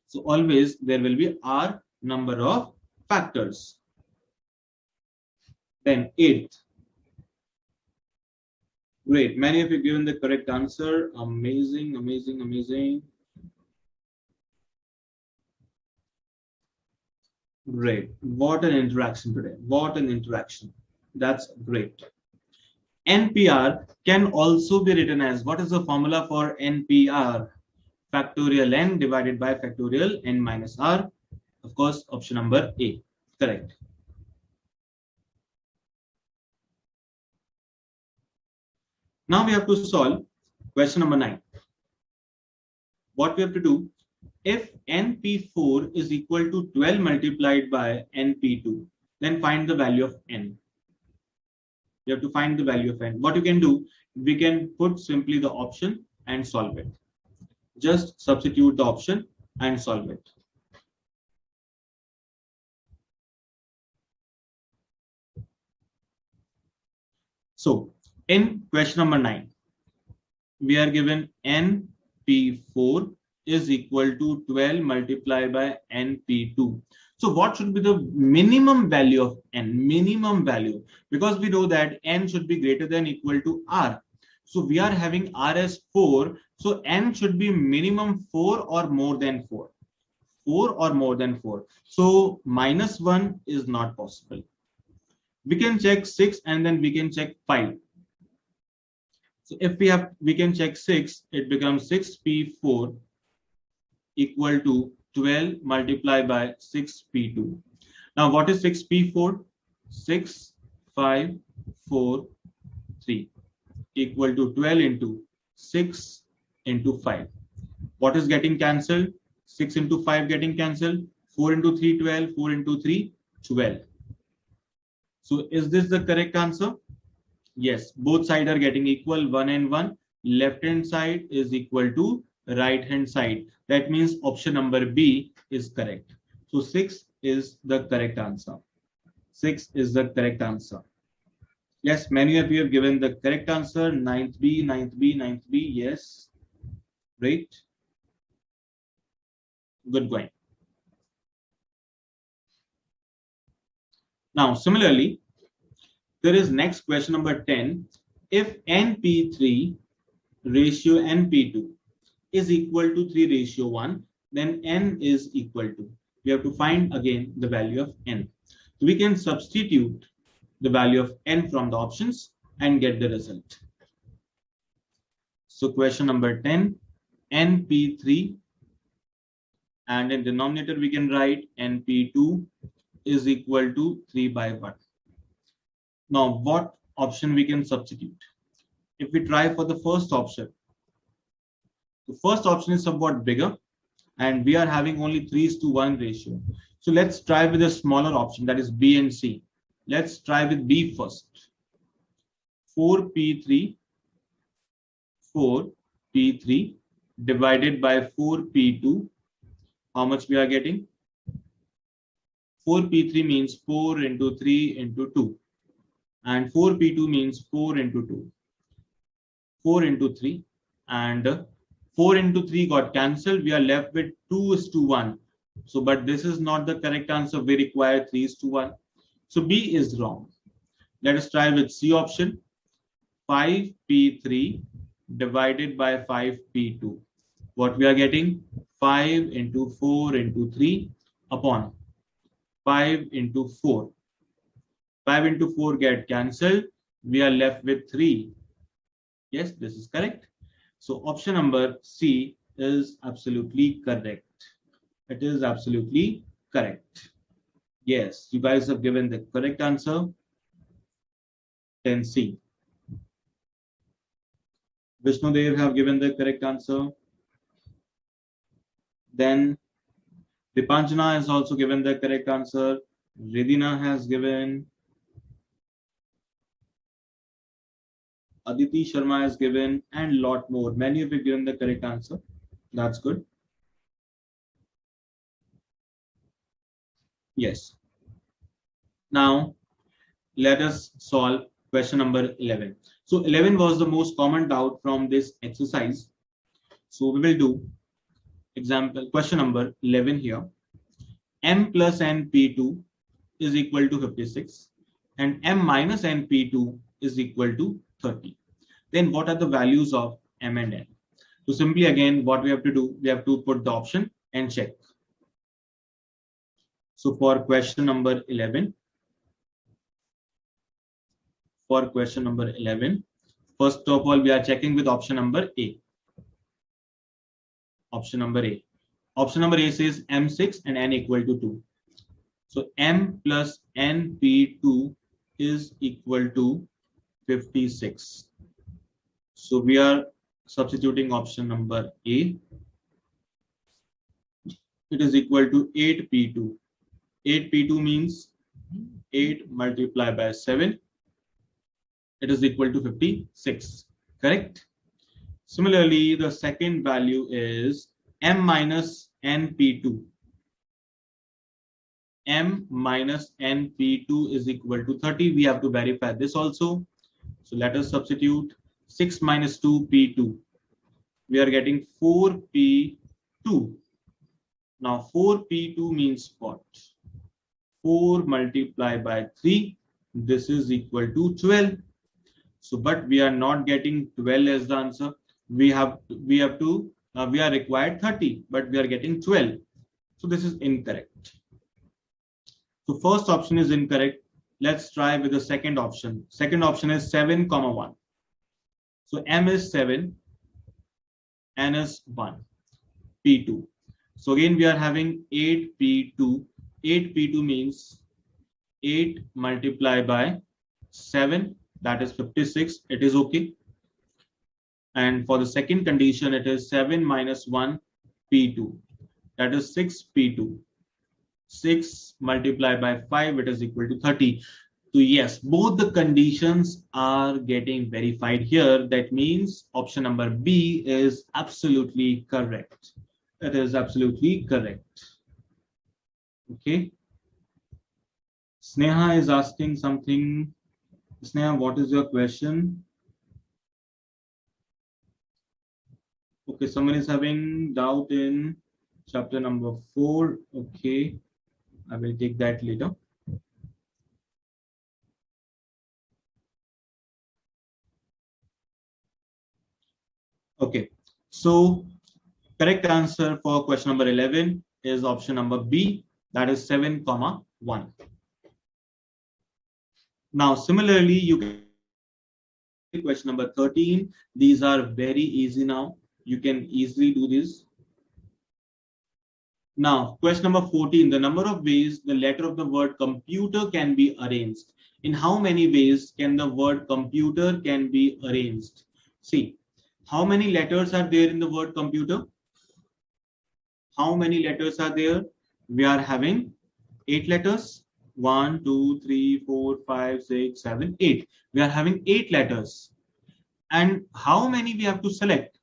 So always there will be R number of factors. Then 8th. Great. Many of you given the correct answer. Amazing, amazing, amazing. Great. What an interaction today. What an interaction. That's great. NPR can also be written as, what is the formula for NPR? Factorial N divided by factorial N minus R. Of course, option number A. Correct. Now we have to solve question number 9. What we have to do, if NP4 is equal to 12 multiplied by NP2, then find the value of N. You have to find the value of N. What you can do, we can put simply the option and solve it. Just substitute the option and solve it. So in question number 9, we are given NP4 is equal to 12 multiplied by NP2. So what should be the minimum value of N? Minimum value, because we know that N should be greater than equal to R. So we are having R as 4. So N should be minimum 4 or more than 4. 4 or more than 4. So -1 is not possible. We can check 6 and then we can check 5. So if we can check 6, it becomes 6p4 equal to 12 multiplied by 6p2. Now what is 6p4? 6, 5, 4, 3 equal to 12 into 6 into 5. What is getting cancelled? 6 into 5 getting cancelled. 4 into 3, 12. 4 into 3, 12. So is this the correct answer? Yes, both sides are getting equal, 1 and 1. Left hand side is equal to right hand side. That means option number B is correct. So 6 is the correct answer. 6 is the correct answer. Yes, many of you have given the correct answer. 9th B, 9th B, 9th B. Yes. Great. Good going. Now, similarly, there is next question number 10. If NP3 ratio NP2 is equal to 3 ratio 1, then N is equal to. We have to find again the value of N. So we can substitute the value of N from the options and get the result. So question number 10, NP3, and in denominator we can write NP2 is equal to 3 by 1. Now what option we can substitute? If we try for the first option, the first option is somewhat bigger and we are having only 3:1 ratio. So let's try with a smaller option, that is B and C. Let's try with B first. 4p3 divided by 4p2. How much we are getting? 4p3 means 4 into 3 into 2. And 4p2 means 4 into 2. 4 into 3. And 4 into 3 got cancelled. We are left with 2:1. So, but this is not the correct answer. We require 3:1. So B is wrong. Let us try with C option. 5p3 divided by 5p2. What we are getting? 5 into 4 into 3 upon 5 into 4. 5 into 4 get cancelled. We are left with 3. Yes, this is correct. So option number C is absolutely correct. It is absolutely correct. Yes, you guys have given the correct answer. 10C. Vishnudev have given the correct answer. Then Dipanjana has also given the correct answer. Ridina has given. Aditi Sharma has given, and lot more. Many of you have given the correct answer. That's good. Yes. Now, let us solve question number 11. So 11 was the most common doubt from this exercise. So we will do example question number 11 here. M plus NP2 is equal to 56 and M minus NP2 is equal to 30. Then what are the values of M and N? So simply again, what we have to do, we have to put the option and check. So for question number 11, first of all, we are checking with option number A. Option number A. Option number A says M6 and N equal to 2. So M plus NP2 is equal to 56. So we are substituting option number A. It is equal to 8p2. 8p2 means 8 multiplied by 7. It is equal to 56. Correct? Similarly, the second value is M minus NP2. M minus NP2 is equal to 30. We have to verify this also. So let us substitute 6 minus 2 P2. we are getting 4p2. Now 4p2 means what? 4 multiplied by 3, this is equal to 12. So, but we are not getting 12 as the answer. We are required 30, but we are getting 12. So this is incorrect. So first option is incorrect. Let's try with the second option. Second option is 7, 1. So M is 7, N is 1, P2. So again, we are having 8P2. 8P2 means 8 multiplied by 7, that is 56. It is okay. And for the second condition, it is 7 minus 1 P2. That is 6 P2. 6 multiplied by 5, it is equal to 30. So yes, both the conditions are getting verified here. That means option number B is absolutely correct. It is absolutely correct. Okay. Sneha is asking something. Sneha, what is your question? Okay, someone is having doubt in chapter number 4. Okay, I will take that later. Okay, so correct answer for question number 11 is option number B, that is 7, 1. Now, similarly, you can question number 13. These are very easy now. You can easily do this. Now, question number 14, the number of ways the letter of the word computer can be arranged. In how many ways can the word computer can be arranged? See, how many letters are there in the word computer? How many letters are there? We are having 8 letters. 1, 2, 3, 4, 5, 6, 7, 8. We are having 8 letters. And how many we have to select?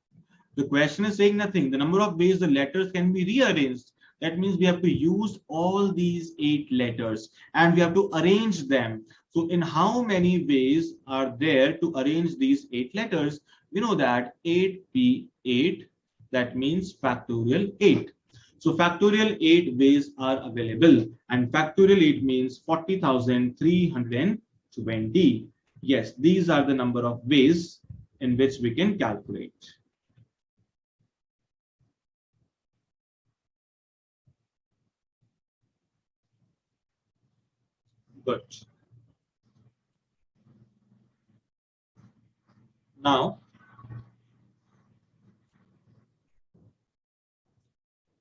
The question is saying nothing. The number of ways the letters can be rearranged. That means we have to use all these 8 letters and we have to arrange them. So in how many ways are there to arrange these 8 letters? We know that 8p8, that means factorial 8. So factorial 8 ways are available and factorial 8 means 40,320. Yes, these are the number of ways in which we can calculate. Good.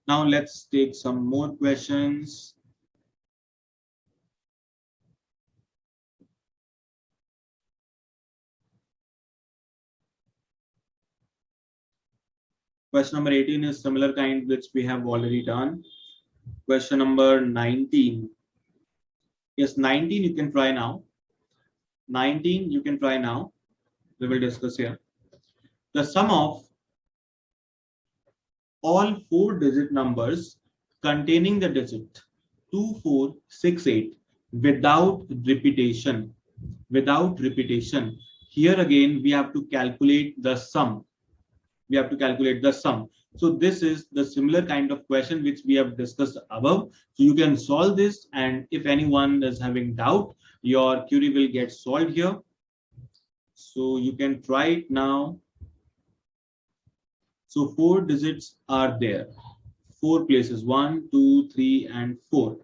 Now let's take some more questions. Question number 18 is similar kind which we have already done. Question number 19. Yes, 19 you can try now. 19 you can try now. We will discuss here. The sum of all 4-digit numbers containing the digit 2468 without repetition. Without repetition. Here again we have to calculate the sum. We have to calculate the sum. So this is the similar kind of question which we have discussed above. So you can solve this, and if anyone is having doubt, your query will get solved here. So you can try it now. So 4 digits are there. 4 places, 1, 2, 3, and 4.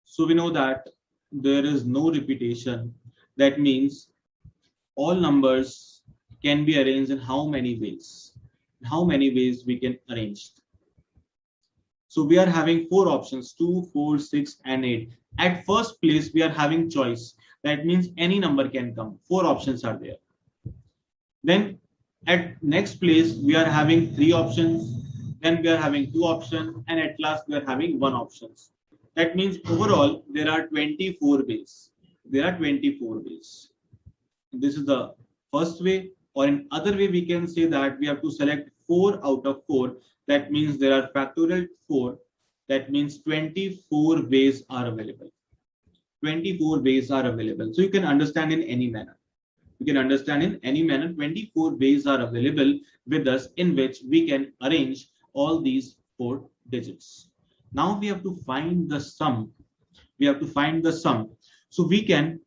So we know that there is no repetition. That means all numbers can be arranged in how many ways? How many ways we can arrange? So we are having 4 options, 2, 4, 6, and 8. At first place, we are having choice. That means any number can come. 4 options are there. Then at next place, we are having 3 options. Then we are having 2 options. And at last, we are having 1 options. That means overall, there are 24 ways. There are 24 ways. This is the first way, or in other way, we can say that we have to select 4 out of 4. That means there are factorial 4. That means 24 ways are available. 24 ways are available. So you can understand in any manner. We can understand in any manner. 24 ways are available with us in which we can arrange all these 4 digits. Now we have to find the sum. We have to find the sum. So we can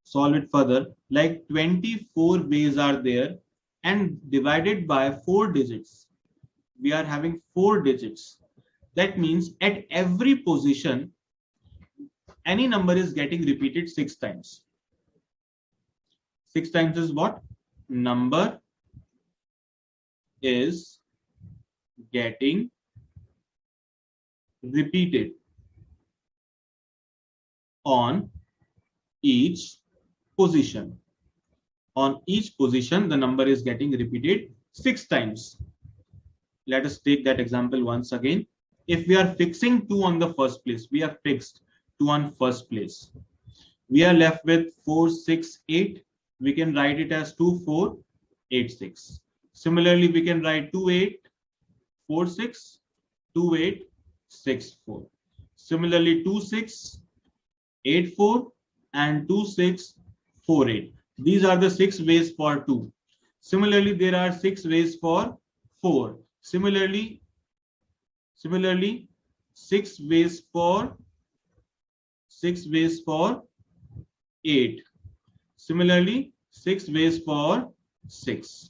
solve it further. Like 24 ways are there and divided by 4 digits. We are having 4 digits. That means at every position, any number is getting repeated 6 times. 6 times is what? Number is getting repeated on each position. On each position, the number is getting repeated 6 times. Let us take that example once again. If we are fixing 2 on the first place, we have fixed 2 on first place. We are left with 4, 6, 8. We can write it as 2, 4, 8, 6. Similarly, we can write 2, 8, 4, 6, 2, 8, 6, 4. Similarly, 2, 6, 8, 4 and 2, 6, 4, 8. These are the 6 ways for 2. Similarly, there are 6 ways for 4. Similarly, 6 ways for 8. Similarly, 6 ways for 6.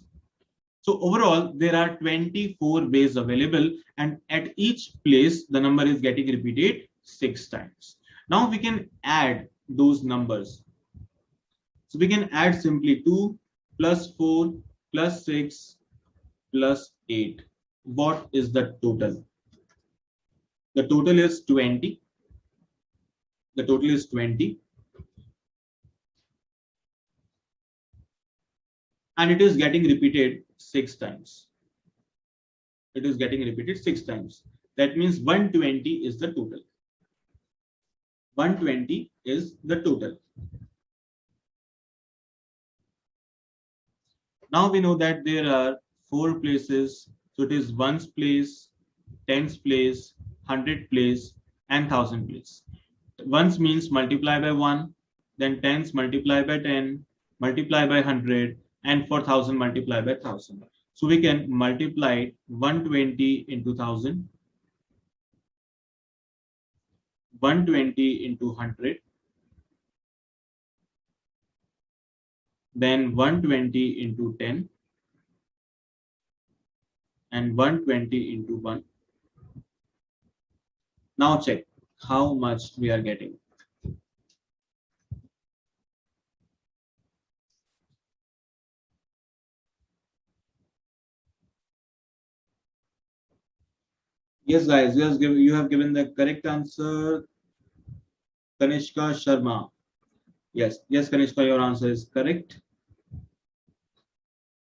So overall, there are 24 ways available, and at each place, the number is getting repeated 6 times. Now we can add those numbers. So we can add simply 2 plus 4 plus 6 plus 8. What is the total? The total is 20. The total is 20. And it is getting repeated 6 times. It is getting repeated 6 times. That means 120 is the total. 120 is the total. Now we know that there are 4 places. So it is ones place, tens place, 100 place, and 1000 place. Ones means multiply by 1, then tens multiply by 10, multiply by 100, and for 1000 multiply by 1000. So we can multiply 120 into 1000, 120 into 100, then 120 into 10, and 120 into 1. Now check how much we are getting. Yes, guys, you have given the correct answer. Kanishka Sharma. Yes, Kanishka, your answer is correct.